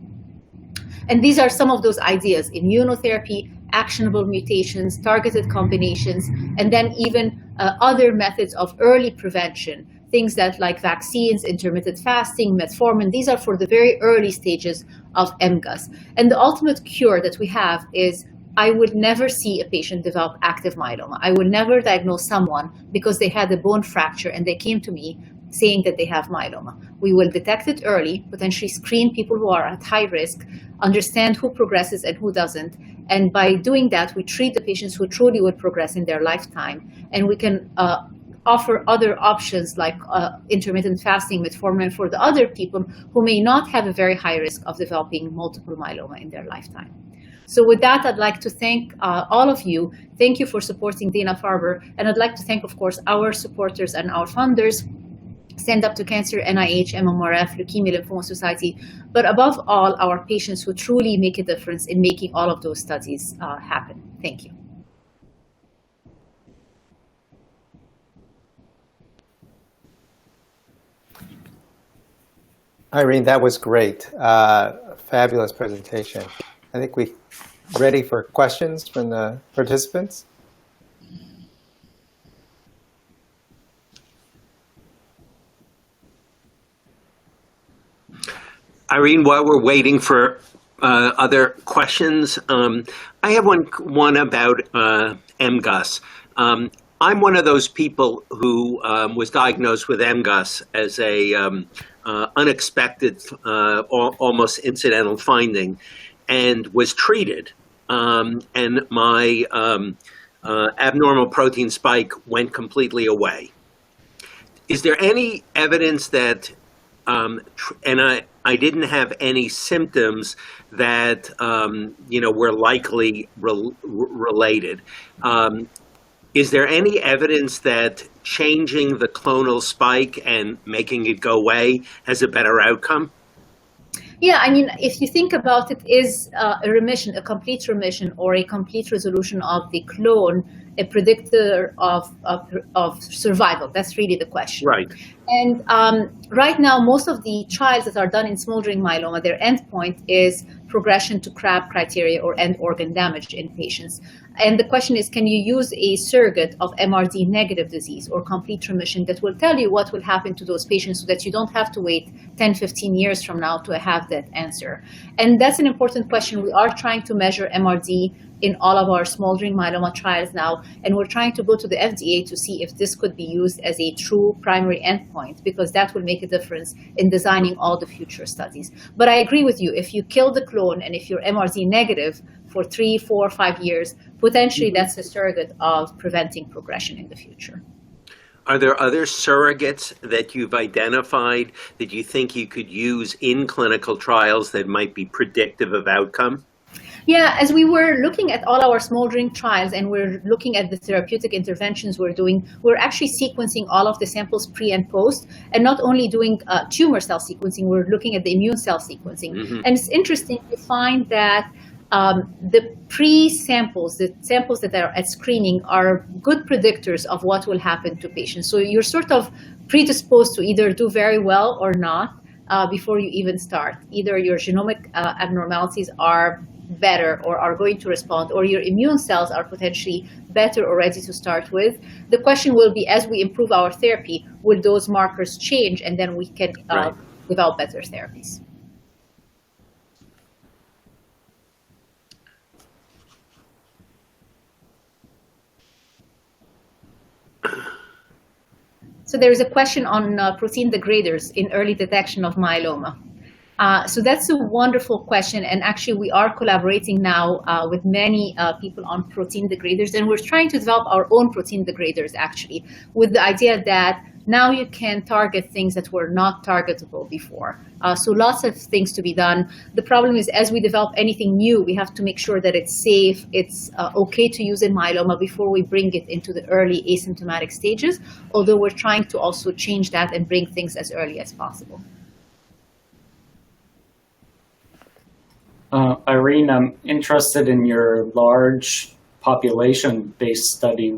[SPEAKER 5] And these are some of those ideas: immunotherapy, actionable mutations, targeted combinations, and then even other methods of early prevention, things that like vaccines, intermittent fasting, metformin. These are for the very early stages of MGUS. And the ultimate cure that we have is, I would never see a patient develop active myeloma. I would never diagnose someone because they had a bone fracture and they came to me saying that they have myeloma. We will detect it early, potentially screen people who are at high risk, understand who progresses and who doesn't. And by doing that, we treat the patients who truly would progress in their lifetime. And we can offer other options like intermittent fasting, metformin for the other people who may not have a very high risk of developing multiple myeloma in their lifetime. So with that, I'd like to thank all of you. Thank you for supporting Dana-Farber. And I'd like to thank, of course, our supporters and our funders, Stand Up to Cancer, NIH, MMRF, Leukemia Lymphoma Society, but above all, our patients who truly make a difference in making all of those studies happen. Thank you.
[SPEAKER 2] Irene, that was great. Fabulous presentation. I think we're ready for questions from the participants.
[SPEAKER 1] Irene, while we're waiting for other questions, I have one about MGUS. I'm one of those people who was diagnosed with MGUS as a unexpected, almost incidental finding, and was treated. And my abnormal protein spike went completely away. Is there any evidence that, and I didn't have any symptoms that were likely related. Is there any evidence that changing the clonal spike and making it go away has a better outcome?
[SPEAKER 5] Yeah, I mean, if you think about it, is a remission, a complete remission, or a complete resolution of the clone a predictor of survival? That's really the question.
[SPEAKER 1] Right.
[SPEAKER 5] And right now, most of the trials that are done in smoldering myeloma, their endpoint is progression to CRAB criteria or end organ damage in patients. And the question is, can you use a surrogate of MRD negative disease or complete remission that will tell you what will happen to those patients so that you don't have to wait 10, 15 years from now to have that answer? And that's an important question. We are trying to measure MRD in all of our smoldering myeloma trials now, and we're trying to go to the FDA to see if this could be used as a true primary endpoint, because that will make a difference in designing all the future studies. But I agree with you, if you kill the clone and if you're MRD negative for 3, 4, 5 years, potentially that's a surrogate of preventing progression in the future.
[SPEAKER 1] Are there other surrogates that you've identified that you think you could use in clinical trials that might be predictive of outcome?
[SPEAKER 5] Yeah, as we were looking at all our smoldering trials and we're looking at the therapeutic interventions we're doing, we're actually sequencing all of the samples pre and post, and not only doing tumor cell sequencing, we're looking at the immune cell sequencing. Mm-hmm. And it's interesting to find that the pre-samples, the samples that are at screening, are good predictors of what will happen to patients. So you're sort of predisposed to either do very well or not before you even start. Either your genomic abnormalities are better or are going to respond, or your immune cells are potentially better already to start with. The question will be, as we improve our therapy, will those markers change, and then we can develop better therapies. So there is a question on protein degraders in early detection of myeloma. So that's a wonderful question, and actually we are collaborating now with many people on protein degraders, and we're trying to develop our own protein degraders actually, with the idea that now you can target things that were not targetable before. So lots of things to be done. The problem is, as we develop anything new, we have to make sure that it's safe, it's okay to use in myeloma before we bring it into the early asymptomatic stages, although we're trying to also change that and bring things as early as possible.
[SPEAKER 3] Irene, I'm interested in your large population-based study.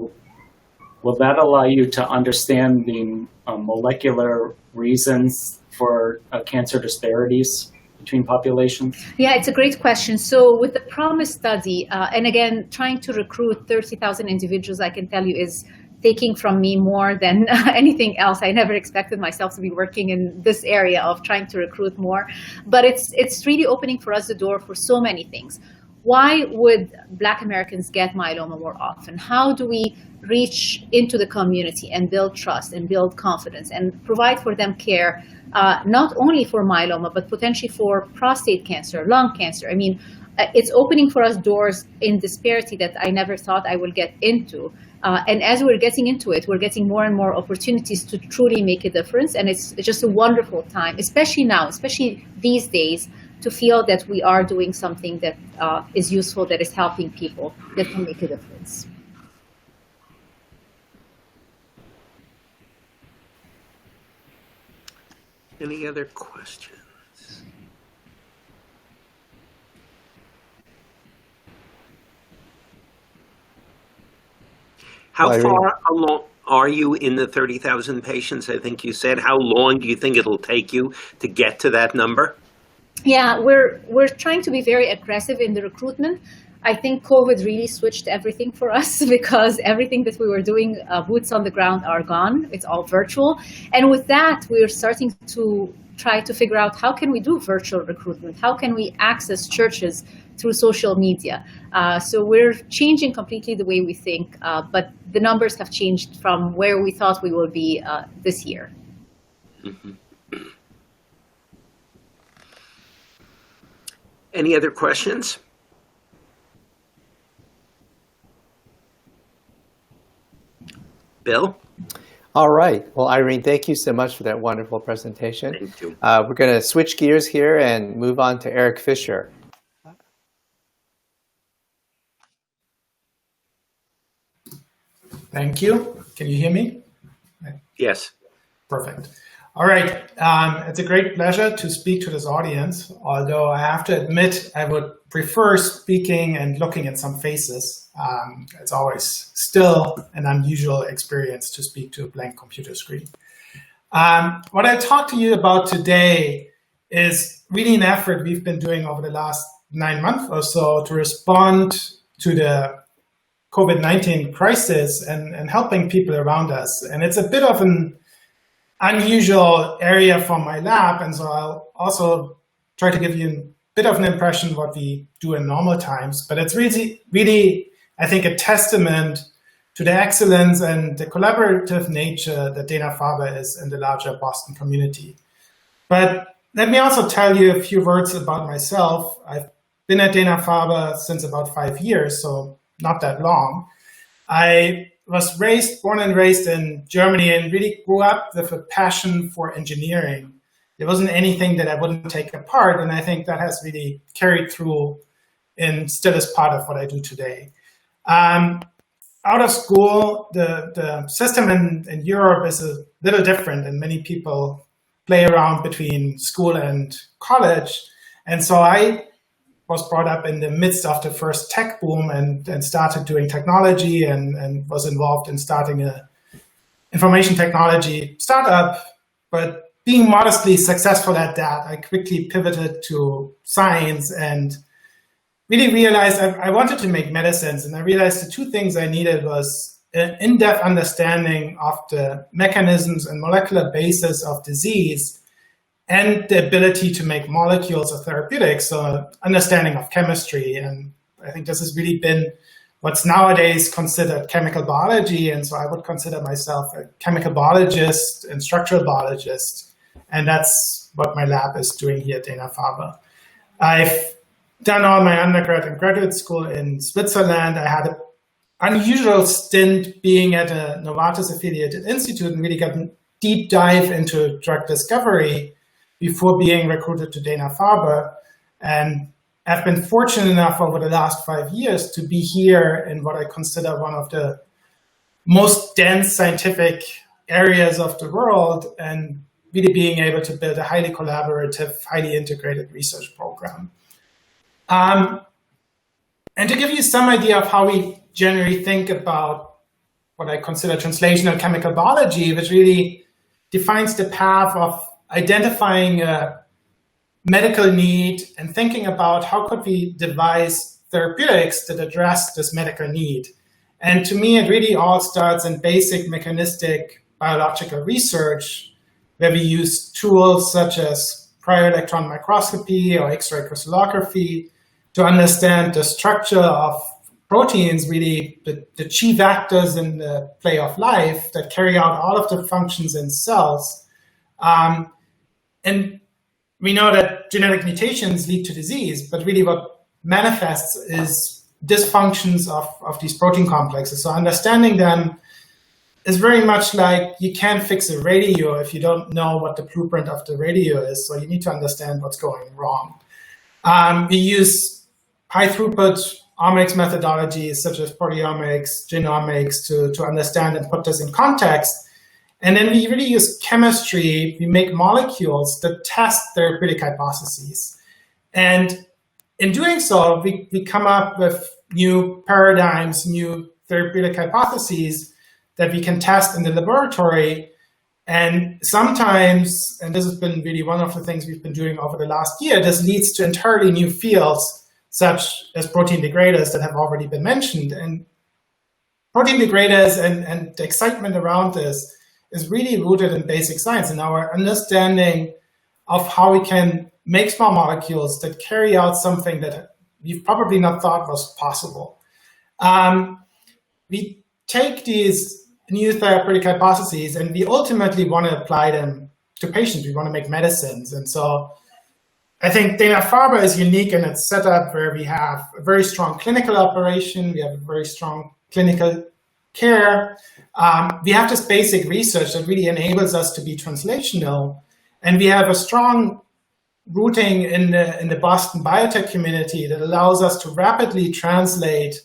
[SPEAKER 3] Will that allow you to understand the molecular reasons for cancer disparities between populations? Yeah,
[SPEAKER 5] it's a great question. So with the PROMISE study, and again, trying to recruit 30,000 individuals, I can tell you, is taking from me more than anything else. I never expected myself to be working in this area of trying to recruit more. But it's really opening for us the door for so many things. Why would Black Americans get myeloma more often? How do we reach into the community and build trust and build confidence and provide for them care, not only for myeloma, but potentially for prostate cancer, lung cancer? I mean, it's opening for us doors in disparity that I never thought I would get into. And as we're getting into it, we're getting more and more opportunities to truly make a difference. And it's just a wonderful time, especially now, especially these days, to feel that we are doing something that is useful, that is helping people, that can make a difference.
[SPEAKER 1] Any other questions? How far along are you in the 30,000 patients? I think you said. How long do you think it'll take you to get to that number?
[SPEAKER 5] Yeah, we're trying to be very aggressive in the recruitment. I think COVID really switched everything for us because everything that we were doing, boots on the ground, are gone. It's all virtual. And with that, we're starting to try to figure out how can we do virtual recruitment? How can we access churches through social media? So we're changing completely the way we think, but the numbers have changed from where we thought we will be this year.
[SPEAKER 1] Mm-hmm. Any other questions? Bill?
[SPEAKER 2] All right. Well, Irene, thank you so much for that wonderful presentation.
[SPEAKER 1] Thank you.
[SPEAKER 2] We're going to switch gears here and move on to Eric Fisher.
[SPEAKER 6] Thank you. Can you hear me?
[SPEAKER 1] Yes.
[SPEAKER 6] Perfect. All right. It's a great pleasure to speak to this audience, although I have to admit I would prefer speaking and looking at some faces. It's always still an unusual experience to speak to a blank computer screen. What I talk to you about today is really an effort we've been doing over the last 9 months or so to respond to the COVID-19 crisis and helping people around us. And it's a bit of an unusual area for my lab, and so I'll also try to give you a bit of an impression of what we do in normal times. But it's really, I think, a testament to the excellence and the collaborative nature that Dana-Farber is in the larger Boston community. But let me also tell you a few words about myself. I've been at Dana-Farber since about 5 years, so not that long. I was born and raised in Germany and really grew up with a passion for engineering. There wasn't anything that I wouldn't take apart, and I think that has really carried through and still is part of what I do today. Out of school, the system in Europe is a little different, and many people play around between school and college. And so I was brought up in the midst of the first tech boom and started doing technology and was involved in starting a information technology startup. But being modestly successful at that, I quickly pivoted to science and really realized I wanted to make medicines. And I realized the two things I needed was an in-depth understanding of the mechanisms and molecular basis of disease and the ability to make molecules or therapeutics, so understanding of chemistry. And I think this has really been what's nowadays considered chemical biology. And so I would consider myself a chemical biologist and structural biologist. And that's what my lab is doing here at Dana-Farber. I've done all my undergrad and graduate school in Switzerland. I had an unusual stint being at a Novartis-affiliated institute and really got a deep dive into drug discovery before being recruited to Dana-Farber. And I've been fortunate enough over the last 5 years to be here in what I consider one of the most dense scientific areas of the world and really being able to build a highly collaborative, highly integrated research program. And to give you some idea of how we generally think about what I consider translational chemical biology, which really defines the path of identifying a medical need and thinking about how could we devise therapeutics that address this medical need. And to me, it really all starts in basic mechanistic biological research, where we use tools such as cryo-electron microscopy or X-ray crystallography to understand the structure of proteins, really the chi factors in the play of life that carry out all of the functions in cells. And we know that genetic mutations lead to disease, but really what manifests is dysfunctions of these protein complexes. So understanding them is very much like you can't fix a radio if you don't know what the blueprint of the radio is. So you need to understand what's going wrong. We use high throughput omics methodologies such as proteomics, genomics to understand and put this in context. And then we really use chemistry. We make molecules that test therapeutic hypotheses. And in doing so, we come up with new paradigms, new therapeutic hypotheses that we can test in the laboratory. And sometimes, and this has been really one of the things we've been doing over the last year, this leads to entirely new fields, such as protein degraders that have already been mentioned. And protein degraders and the excitement around this is really rooted in basic science and our understanding of how we can make small molecules that carry out something that we've probably not thought was possible. We take these new therapeutic hypotheses and we ultimately want to apply them to patients. We want to make medicines. And so I think Dana-Farber is unique in its setup where we have a very strong clinical operation, we have a very strong clinical care. We have this basic research that really enables us to be translational, and we have a strong rooting in the Boston biotech community that allows us to rapidly translate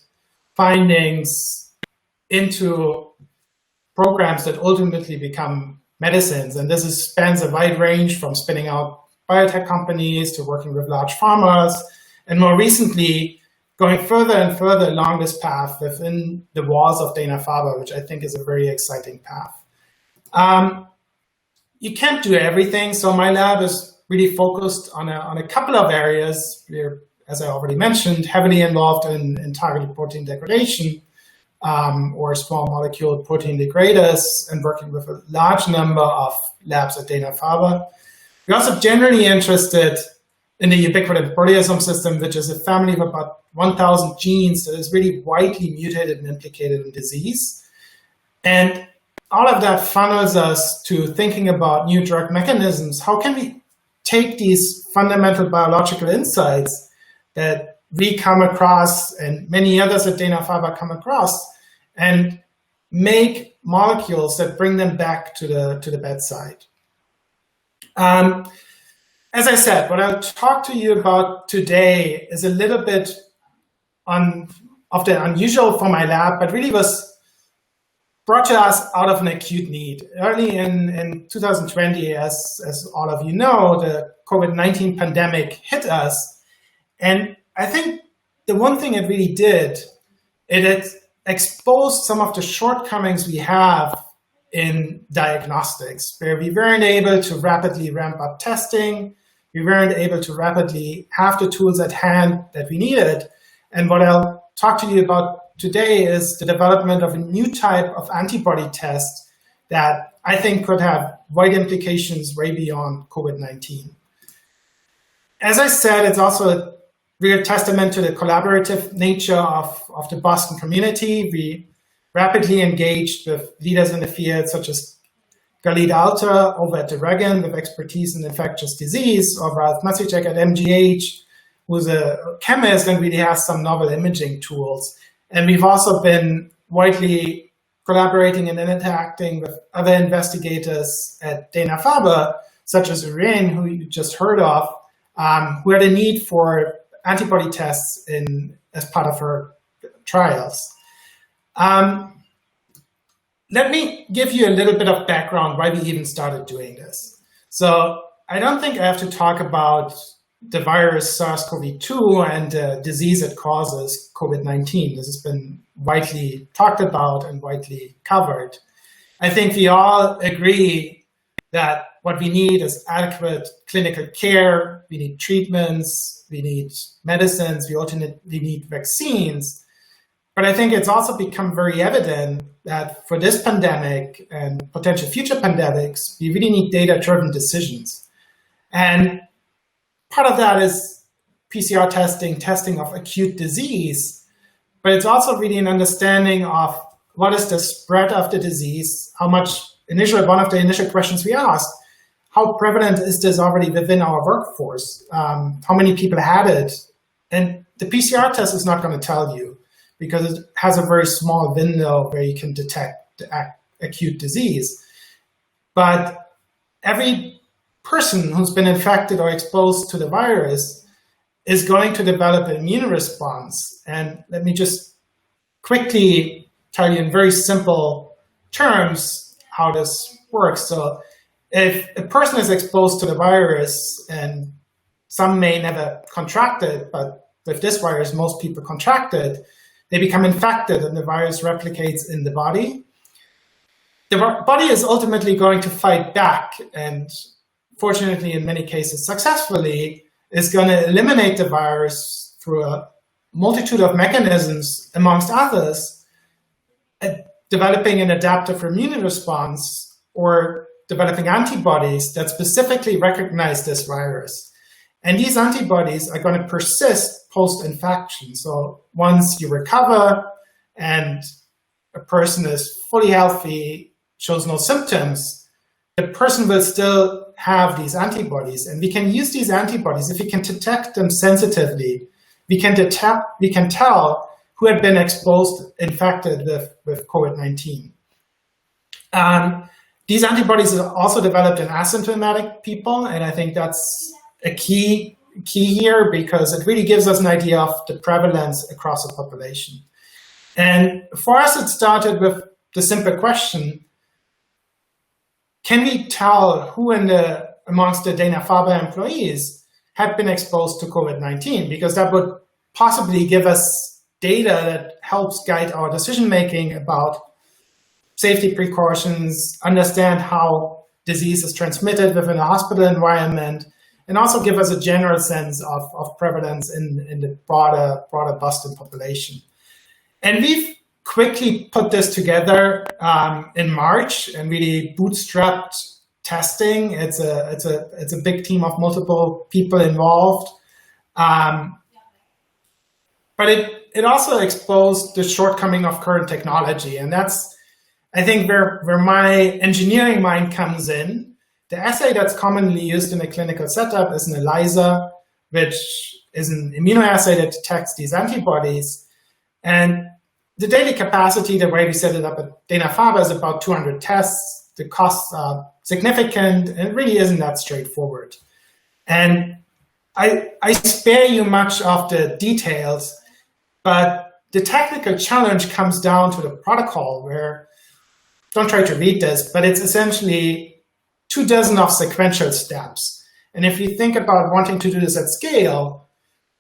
[SPEAKER 6] findings into programs that ultimately become medicines. And this spans a wide range from spinning out biotech companies to working with large pharmas, and more recently, going further and further along this path within the walls of Dana-Farber, which I think is a very exciting path. You can't do everything, so my lab is really focused on a couple of areas. We're, as I already mentioned, heavily involved in targeted protein degradation or small molecule protein degraders, and working with a large number of labs at Dana-Farber. We're also generally interested in the ubiquitin proteasome system, which is a family of about 1,000 genes that is really widely mutated and implicated in disease. And all of that funnels us to thinking about new drug mechanisms. How can we take these fundamental biological insights that we come across and many others at Dana-Farber come across and make molecules that bring them back to the bedside? As I said, what I'll talk to you about today is a little bit of the unusual for my lab, but really was brought to us out of an acute need. Early in 2020, as all of you know, the COVID-19 pandemic hit us. And I think the one thing it really did, it exposed some of the shortcomings we have in diagnostics, where we weren't able to rapidly ramp up testing. We weren't able to rapidly have the tools at hand that we needed. And what I'll talk to you about today is the development of a new type of antibody test that I think could have wide implications way beyond COVID-19. As I said, it's also a real testament to the collaborative nature of the Boston community. We rapidly engaged with leaders in the field, such as Galit Alter over at the Reagan with expertise in infectious disease, or Ralph Masicek at MGH, who's a chemist and really has some novel imaging tools. And we've also been widely collaborating and interacting with other investigators at Dana-Farber, such as Irene, who you just heard of, who had a need for antibody tests as part of her trials. Let me give you a little bit of background why we even started doing this. So I don't think I have to talk about the virus SARS-CoV-2 and the disease it causes, COVID-19. This has been widely talked about and widely covered. I think we all agree that what we need is adequate clinical care. We need treatments, we need medicines, we ultimately need vaccines. But I think it's also become very evident that for this pandemic and potential future pandemics, we really need data-driven decisions. And part of that is PCR testing of acute disease, but it's also really an understanding of what is the spread of the disease, how much, one of the initial questions we asked, how prevalent is this already within our workforce? How many people had it? And the PCR test is not going to tell you, because it has a very small window where you can detect the acute disease. But every person who's been infected or exposed to the virus is going to develop an immune response. And let me just quickly tell you in very simple terms how this works. So if a person is exposed to the virus, and some may never contract it, but with this virus, most people contract it, they become infected and the virus replicates in the body. the body is ultimately going to fight back, and fortunately, in many cases successfully, is going to eliminate the virus through a multitude of mechanisms, amongst others, developing an adaptive immune response or developing antibodies that specifically recognize this virus. And these antibodies are going to persist post-infection. So once you recover and a person is fully healthy, shows no symptoms, the person will still have these antibodies. And we can use these antibodies, if we can detect them sensitively, we can tell who had been exposed, infected with COVID-19. These antibodies are also developed in asymptomatic people, and I think that's a key here because it really gives us an idea of the prevalence across the population. And for us, it started with the simple question, can we tell who amongst the Dana-Farber employees had been exposed to COVID-19? Because that would possibly give us data that helps guide our decision-making about safety precautions, understand how disease is transmitted within a hospital environment, and also give us a general sense of prevalence in the broader Boston population. And we've quickly put this together in March and really bootstrapped testing. It's a big team of multiple people involved. But it also exposed the shortcoming of current technology. And that's, I think, where my engineering mind comes in. The assay that's commonly used in a clinical setup is an ELISA, which is an immunoassay that detects these antibodies. And the daily capacity, the way we set it up at Dana-Farber, is about 200 tests. The costs are significant, and it really isn't that straightforward. And I spare you much of the details, but the technical challenge comes down to the protocol where, don't try to read this, but it's essentially 24 of sequential steps. And if you think about wanting to do this at scale,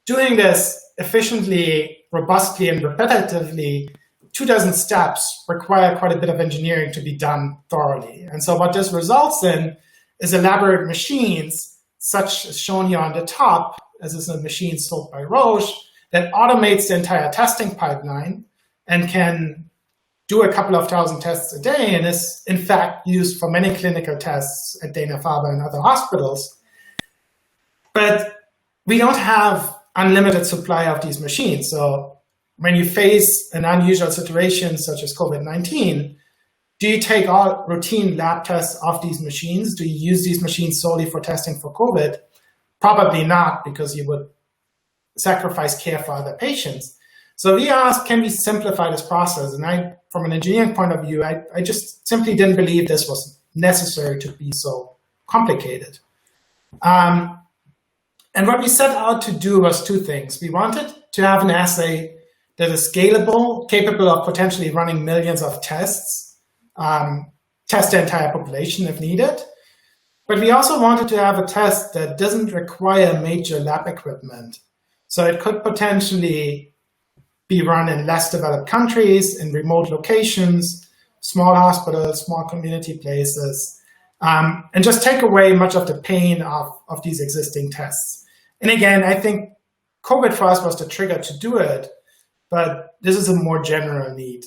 [SPEAKER 6] doing this efficiently, robustly, and repetitively, 24 steps require quite a bit of engineering to be done thoroughly. And so what this results in is elaborate machines, such as shown here on the top, as is a machine sold by Roche, that automates the entire testing pipeline and can do a couple of thousand tests a day, and is in fact used for many clinical tests at Dana-Farber and other hospitals. But we don't have unlimited supply of these machines. So when you face an unusual situation such as COVID-19, do you take all routine lab tests off these machines? Do you use these machines solely for testing for COVID? Probably not, because you would sacrifice care for other patients. So we asked, can we simplify this process? And from an engineering point of view, I just simply didn't believe this was necessary to be so complicated. And what we set out to do was two things. We wanted to have an assay that is scalable, capable of potentially running millions of tests, test the entire population if needed. But we also wanted to have a test that doesn't require major lab equipment. So it could potentially be run in less developed countries, in remote locations, small hospitals, small community places, and just take away much of the pain of these existing tests. And again, I think COVID for us was the trigger to do it, but this is a more general need.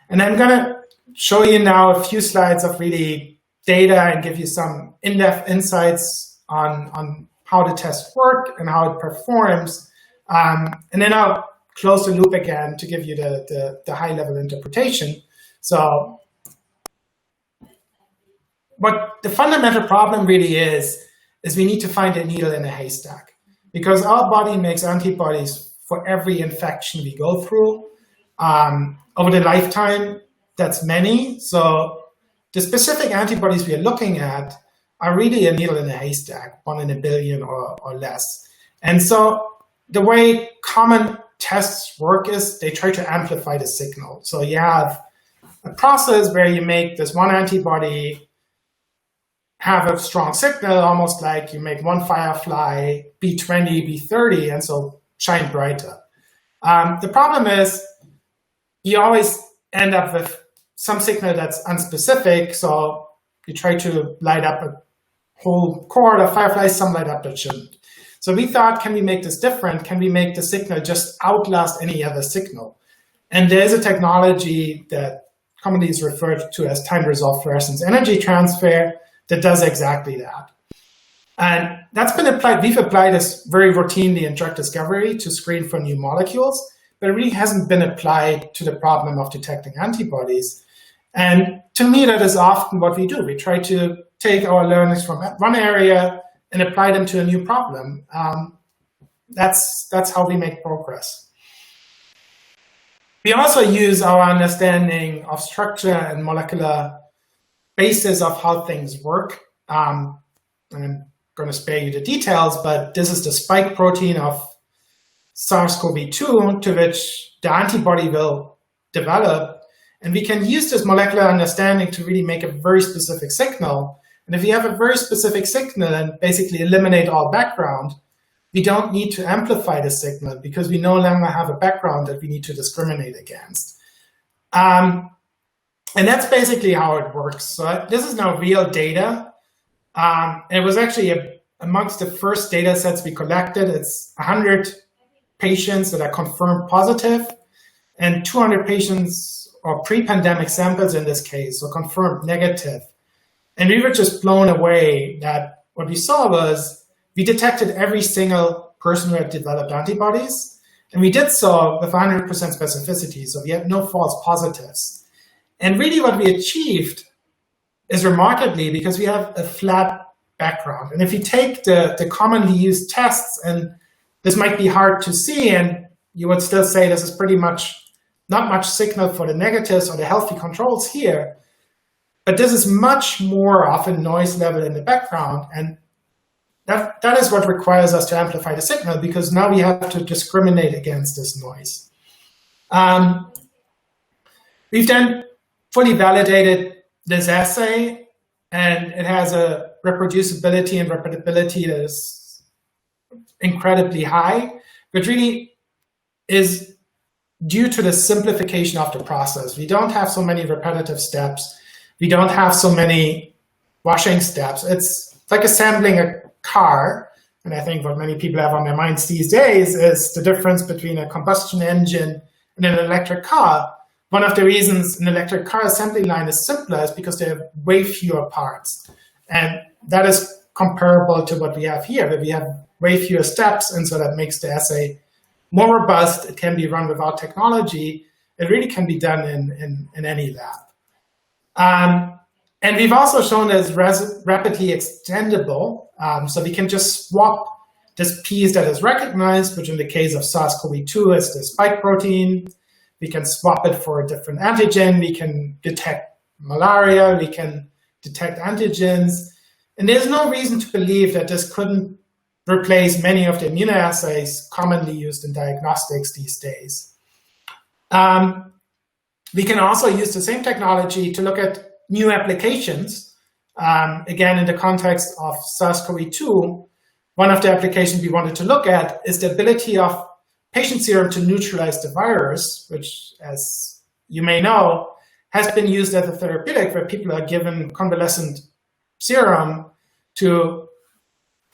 [SPEAKER 6] And I'm going to show you now a few slides of really data and give you some in-depth insights on how the tests work and how it performs. And then I'll close the loop again to give you the high-level interpretation. So what the fundamental problem really is we need to find a needle in a haystack, because our body makes antibodies for every infection we go through. Over the lifetime, that's many. So the specific antibodies we are looking at are really a needle in a haystack, 1 in a billion or less. And so the way common tests work is they try to amplify the signal. So you have a process where you make this one antibody have a strong signal, almost like you make one firefly B20, B30, and so shine brighter. The problem is you always end up with some signal that's unspecific. So you try to light up a whole cohort of fireflies, some light up that shouldn't. So we thought, can we make this different? Can we make the signal just outlast any other signal? And there's a technology that commonly is referred to as time-resolved fluorescence energy transfer that does exactly that. And that's been applied, we've applied this very routinely in drug discovery to screen for new molecules, but it really hasn't been applied to the problem of detecting antibodies. And to me, that is often what we do. We try to take our learnings from one area and apply them to a new problem. That's how we make progress. We also use our understanding of structure and molecular basis of how things work. And I'm going to spare you the details, but this is the spike protein of SARS-CoV-2 to which the antibody will develop. And we can use this molecular understanding to really make a very specific signal. And if you have a very specific signal and basically eliminate all background, we don't need to amplify the signal because we no longer have a background that we need to discriminate against. And that's basically how it works. So this is now real data. And it was actually amongst the first data sets we collected. It's 100 patients that are confirmed positive and 200 patients or pre-pandemic samples in this case, so confirmed negative. And we were just blown away that what we saw was we detected every single person who had developed antibodies, and we did so with 100% specificity, so we had no false positives. And really what we achieved is remarkably because we have a flat background. And if you take the commonly used tests, and this might be hard to see, and you would still say this is pretty much not much signal for the negatives or the healthy controls here, but this is much more often noise level in the background. And that is what requires us to amplify the signal, because now we have to discriminate against this noise. We've then fully validated this assay, and it has a reproducibility and repeatability that is incredibly high, which really is due to the simplification of the process. We don't have so many repetitive steps. We don't have so many washing steps. It's like assembling a car. And I think what many people have on their minds these days is the difference between a combustion engine and an electric car. One of the reasons an electric car assembly line is simpler is because they have way fewer parts. And that is comparable to what we have here, where we have way fewer steps, and so that makes the assay more robust. It can be run without technology. It really can be done in any lab. And we've also shown that it's rapidly extendable. So we can just swap this piece that is recognized, which in the case of SARS-CoV-2 is the spike protein. We can swap it for a different antigen. We can detect malaria. We can detect antigens. And there's no reason to believe that this couldn't replace many of the immunoassays commonly used in diagnostics these days. We can also use the same technology to look at new applications. Again, in the context of SARS-CoV-2, one of the applications we wanted to look at is the ability of patient serum to neutralize the virus, which, as you may know, has been used as a therapeutic where people are given convalescent serum to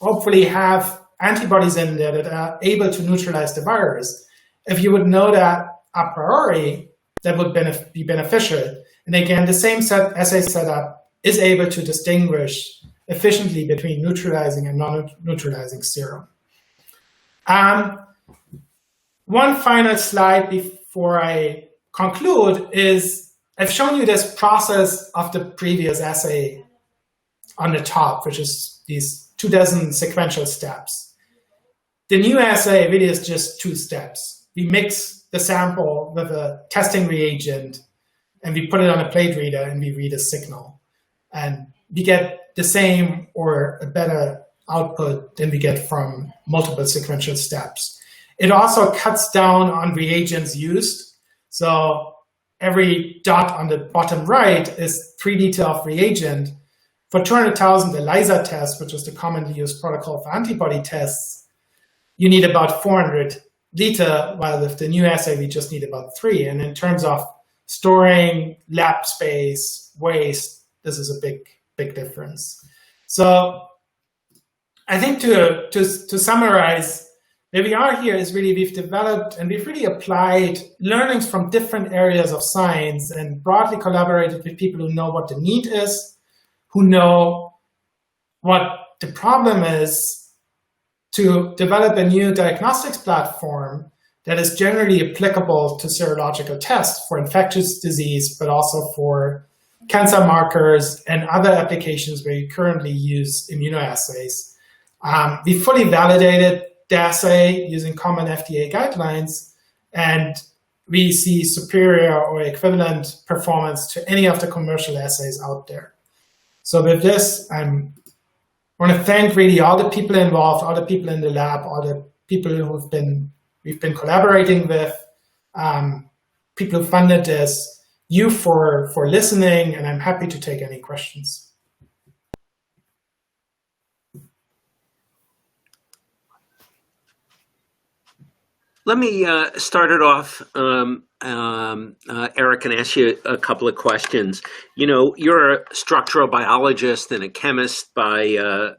[SPEAKER 6] hopefully have antibodies in there that are able to neutralize the virus. If you would know that a priori, that would be beneficial. And again, the same assay setup is able to distinguish efficiently between neutralizing and non-neutralizing serum. One final slide before I conclude is I've shown you this process of the previous assay on the top, which is these 24 sequential steps. The new assay really is just 2 steps. We mix the sample with a testing reagent, and we put it on a plate reader, and we read a signal. And we get the same or a better output than we get from multiple sequential steps. It also cuts down on reagents used. So every dot on the bottom right is 3 liters of reagent. For 200,000 ELISA tests, which is the commonly used protocol for antibody tests, you need about 400 liters, while with the new assay, we just need about 3. And in terms of storing lab space, waste, this is a big difference. So I think to summarize, where we are here is really we've developed and we've really applied learnings from different areas of science and broadly collaborated with people who know what the need is, who know what the problem is, to develop a new diagnostics platform that is generally applicable to serological tests for infectious disease, but also for cancer markers and other applications where you currently use immunoassays. We fully validated the assay using common FDA guidelines, and we see superior or equivalent performance to any of the commercial assays out there. So with this, I want to thank really all the people involved, all the people in the lab, all the people we've been collaborating with, people who funded this, you for listening, and I'm happy to take any questions.
[SPEAKER 1] Let me start it off, Eric, and ask you a couple of questions. You know, you're a structural biologist and a chemist by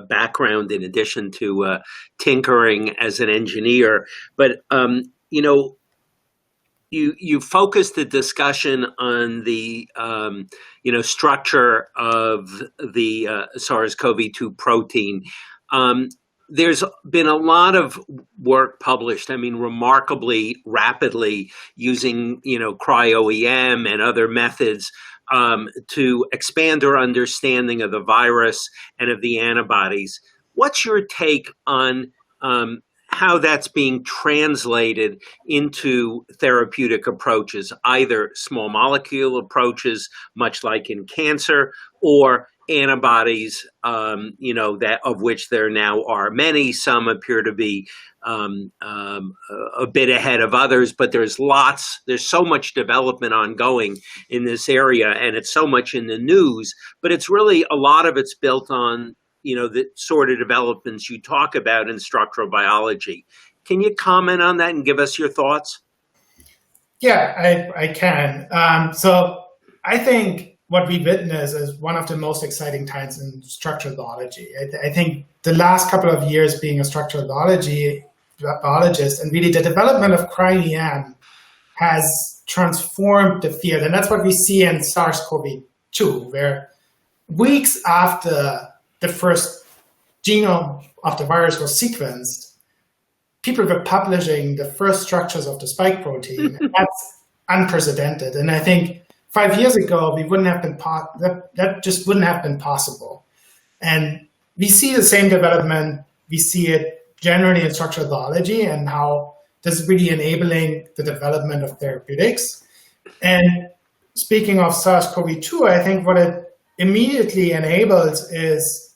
[SPEAKER 1] background, in addition to tinkering as an engineer. But you know, you focused the discussion on the you know, structure of the SARS-CoV-2 protein. There's been a lot of work published, I mean, remarkably rapidly, using, you know, cryo-EM and other methods to expand our understanding of the virus and of the antibodies. What's your take on how that's being translated into therapeutic approaches, either small molecule approaches, much like in cancer, or antibodies, you know, that of which there now are many. Some appear to be a bit ahead of others, but there's so much development ongoing in this area, and it's so much in the news, but it's really, a lot of it's built on, you know, the sort of developments you talk about in structural biology. Can you comment on that and give us your thoughts?
[SPEAKER 6] Yeah, I can. So I think what we witness is one of the most exciting times in structural biology. I think the last couple of years being a structural biologist, and really the development of cryo-EM has transformed the field. And that's what we see in SARS-CoV-2, where weeks after the first genome of the virus was sequenced, people were publishing the first structures of the spike protein. And that's unprecedented. And I think 5 years ago, we wouldn't have been that just wouldn't have been possible. And we see the same development. We see it generally in structural biology and how this is really enabling the development of therapeutics. And speaking of SARS-CoV-2, I think what it immediately enables is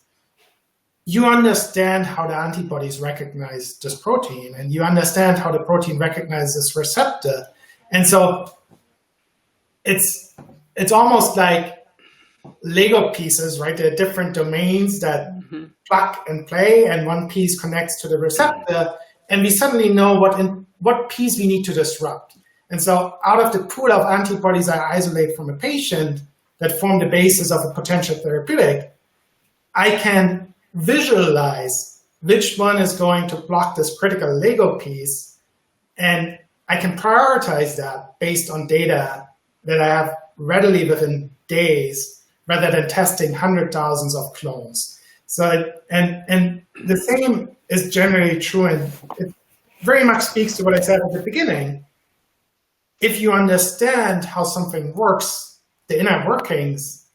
[SPEAKER 6] you understand how the antibodies recognize this protein, and you understand how the protein recognizes this receptor. And so it's almost like Lego pieces, right? There are different domains that plug and play, and one piece connects to the receptor, and we suddenly know what piece we need to disrupt. And so out of the pool of antibodies I isolate from a patient that form the basis of a potential therapeutic, I can visualize which one is going to block this critical Lego piece, and I can prioritize that based on data that I have readily within days, rather than testing hundreds of thousands of clones. So, and the same is generally true, and it very much speaks to what I said at the beginning. If you understand how something works, the inner workings,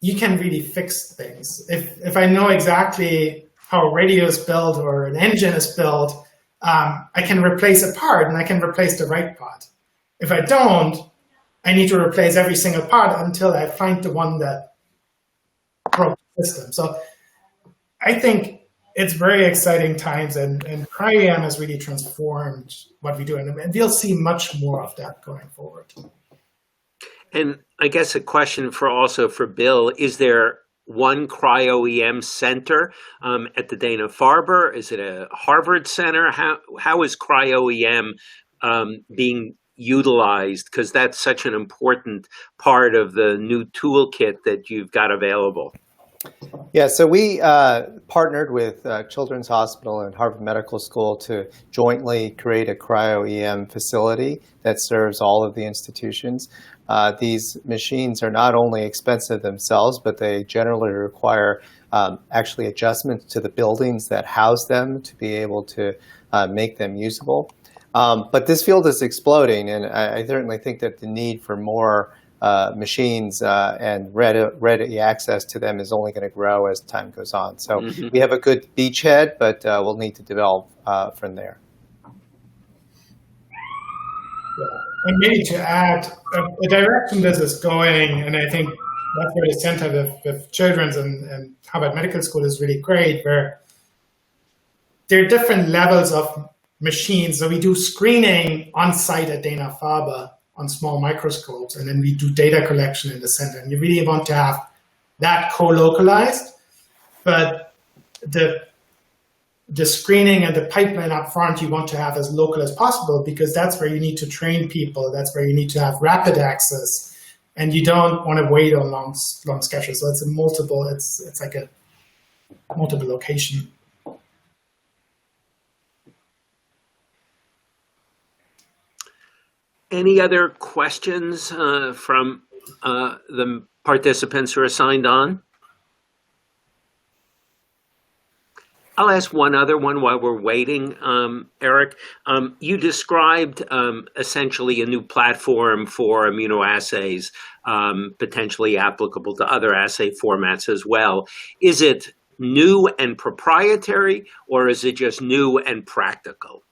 [SPEAKER 6] you can really fix things. If I know exactly how a radio is built or an engine is built, I can replace a part, and I can replace the right part. If I don't, I need to replace every single part until I find the one that broke the system. So I think it's very exciting times, and cryo-EM has really transformed what we do, and we'll see much more of that going forward.
[SPEAKER 1] And I guess a question for Bill, is there one cryo-EM center at the Dana-Farber? Is it a Harvard center? How is cryo-EM being utilized? Because that's such an important part of the new toolkit that you've got available.
[SPEAKER 2] Yeah, so we partnered with Children's Hospital and Harvard Medical School to jointly create a cryo-EM facility that serves all of the institutions. These machines are not only expensive themselves, but they generally require actually adjustments to the buildings that house them to be able to make them usable. But this field is exploding, and I certainly think that the need for more machines and ready access to them is only going to grow as time goes on. So we have a good beachhead, but we'll need to develop from there.
[SPEAKER 6] And maybe to add, the direction this is going, and I think that's where the center with Children's and Harvard Medical School is really great, where there are different levels of machines. So we do screening on site at Dana-Farber on small microscopes, and then we do data collection in the center. And you really want to have that co-localized, but the screening and the pipeline up front you want to have as local as possible, because that's where you need to train people, that's where you need to have rapid access, and you don't want to wait on long schedules. So it's like a multiple location.
[SPEAKER 1] Any other questions from the participants who are signed on? I'll ask one other one while we're waiting. Eric, you described essentially a new platform for immunoassays, potentially applicable to other assay formats as well. Is it new and proprietary, or is it just new and practical?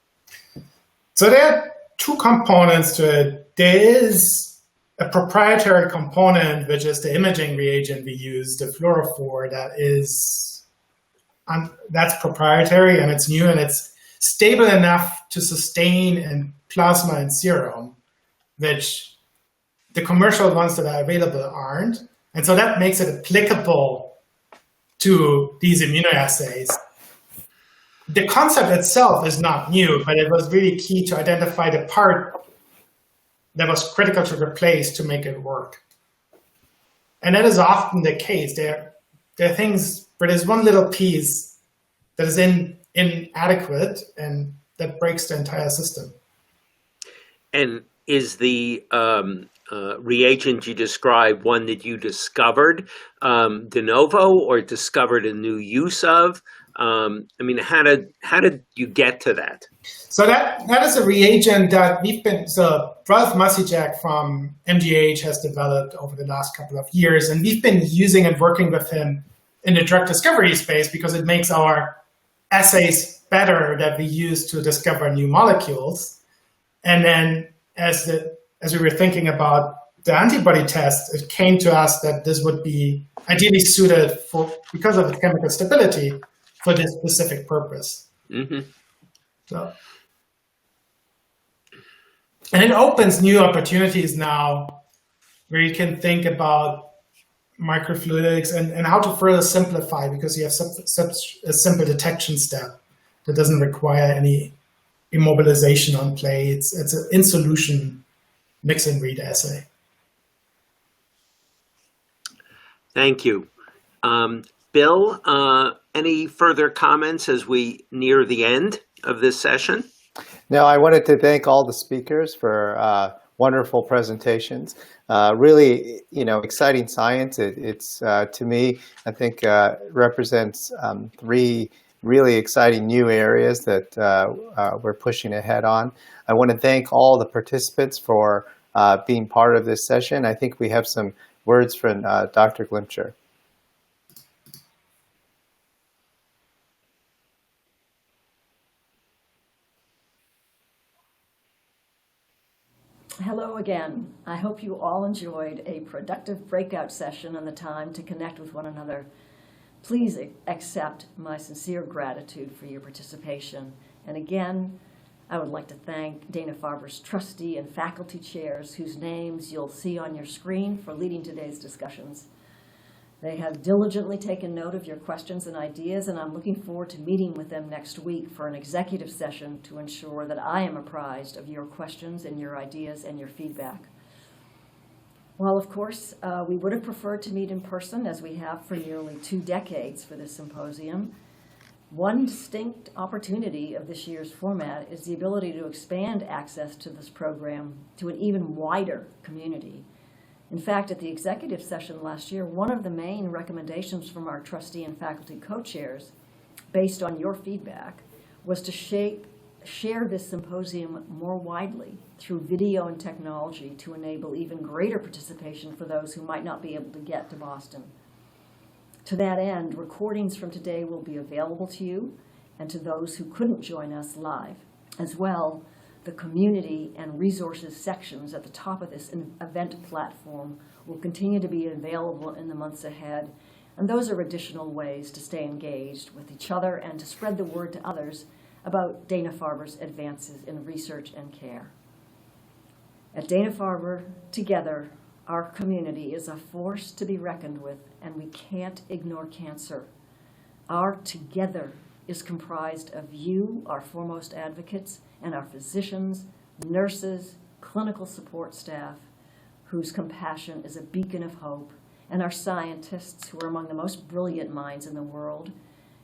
[SPEAKER 6] So there are two components to it. There is a proprietary component, which is the imaging reagent we use, the fluorophore, that's proprietary, and it's new, and it's stable enough to sustain in plasma and serum, which the commercial ones that are available aren't. And so that makes it applicable to these immunoassays. The concept itself is not new, but it was really key to identify the part that was critical to replace to make it work. And that is often the case. There are things where there's one little piece that is inadequate, and that breaks the entire system. And
[SPEAKER 1] is the reagent you described one that you discovered de novo, or discovered a new use of? I mean, how did you get to that?
[SPEAKER 6] So that is a reagent that Ralph Masijak from MGH has developed over the last couple of years, and we've been using and working with him in the drug discovery space because it makes our assays better that we use to discover new molecules. And then as we were thinking about the antibody test, it came to us that this would be ideally suited because of its chemical stability, for this specific purpose. Mm-hmm. So, and it opens new opportunities now where you can think about microfluidics and how to further simplify, because you have such a simple detection step that doesn't require any immobilization on plates. It's an in-solution mix and read assay.
[SPEAKER 1] Thank you. Bill, any further comments as we near the end of this session?
[SPEAKER 2] No, I wanted to thank all the speakers for wonderful presentations. Really, exciting science. It's to me, I think, represents three really exciting new areas that we're pushing ahead on. I want to thank all the participants for being part of this session. I think we have some words from Dr. Glimcher.
[SPEAKER 7] Hello again. I hope you all enjoyed a productive breakout session and the time to connect with one another. Please accept my sincere gratitude for your participation. And again, I would like to thank Dana-Farber's trustee and faculty chairs, whose names you'll see on your screen, for leading today's discussions. They have diligently taken note of your questions and ideas, and I'm looking forward to meeting with them next week for an executive session to ensure that I am apprised of your questions and your ideas and your feedback. While, of course, we would have preferred to meet in person, as we have for nearly 2 decades for this symposium, one distinct opportunity of this year's format is the ability to expand access to this program to an even wider community. In fact, at the executive session last year, one of the main recommendations from our trustee and faculty co-chairs, based on your feedback, was to share this symposium more widely through video and technology to enable even greater participation for those who might not be able to get to Boston. To that end, recordings from today will be available to you and to those who couldn't join us live. As well, the community and resources sections at the top of this event platform will continue to be available in the months ahead, and those are additional ways to stay engaged with each other and to spread the word to others about Dana-Farber's advances in research and care. At Dana-Farber, together, our community is a force to be reckoned with, and we can't ignore cancer. Our together is comprised of you, our foremost advocates, and our physicians, nurses, clinical support staff, whose compassion is a beacon of hope, and our scientists, who are among the most brilliant minds in the world,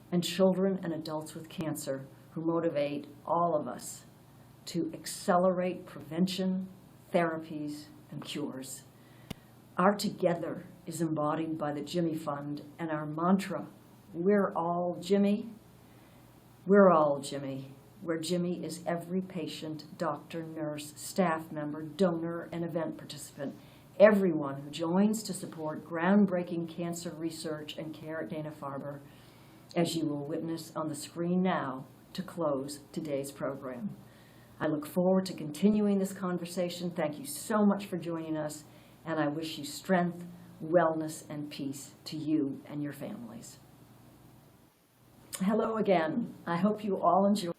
[SPEAKER 7] and children and adults with cancer, who motivate all of us to accelerate prevention, therapies, and cures. Our together is embodied by the Jimmy Fund and our mantra, we're all Jimmy. We're all Jimmy, where Jimmy is every patient, doctor, nurse, staff member, donor, and event participant, everyone who joins to support groundbreaking cancer research and care at Dana-Farber, as you will witness on the screen now to close today's program. I look forward to continuing this conversation. Thank you so much for joining us, and I wish you strength, wellness, and peace to you and your families. Hello again. I hope you all enjoy.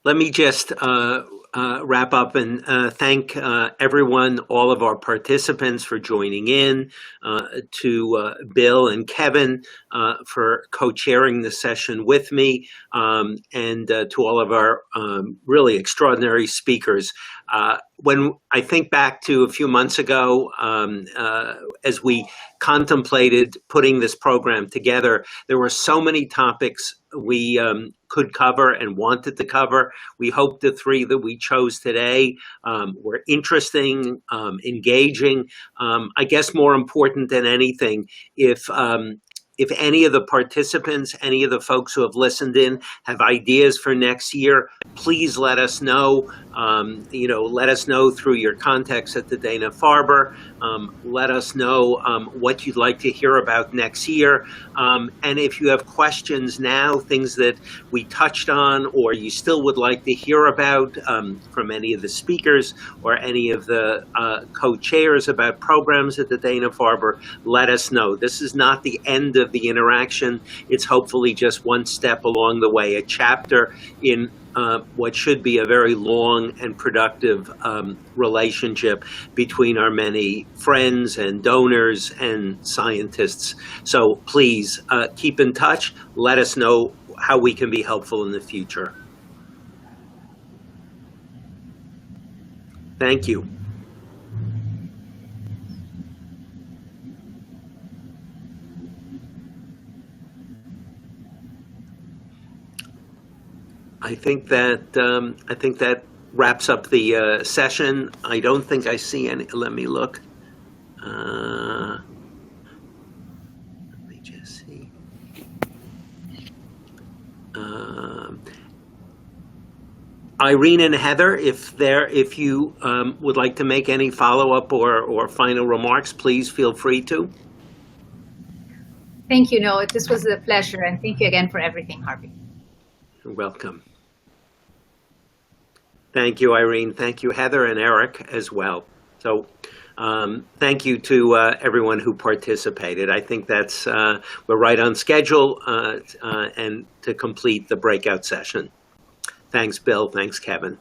[SPEAKER 1] Let me just wrap up and thank everyone, all of our participants for joining in, to Bill and Kevin for co-chairing the session with me, and to all of our really extraordinary speakers. When I think back to a few months ago, as we contemplated putting this program together, there were so many topics we could cover and wanted to cover. We hope the 3 that we chose today were interesting, engaging. I guess more important than anything, if any of the participants, any of the folks who have listened in have ideas for next year, please let us know. Let us know through your contacts at the Dana-Farber. Let us know what you'd like to hear about next year. And if you have questions now, things that we touched on or you still would like to hear about from any of the speakers or any of the co-chairs about programs at the Dana-Farber, let us know. This is not the end of the interaction. It's hopefully just one step along the way, a chapter in what should be a very long and productive relationship between our many friends and donors and scientists. So please keep in touch. Let us know how we can be helpful in the future. Thank you. I think that wraps up the session. I don't think I see any. Let me look. Let me just see. Irene and Heather, if you would like to make any follow-up or final remarks, please feel free to.
[SPEAKER 5] Thank you, Noah. This was a pleasure, and thank you again for everything, Harvey.
[SPEAKER 1] You're welcome. Thank you, Irene. Thank you, Heather and Eric as well. So thank you to everyone who participated. I think that's we're right on schedule and to complete the breakout session. Thanks, Bill. Thanks, Kevin.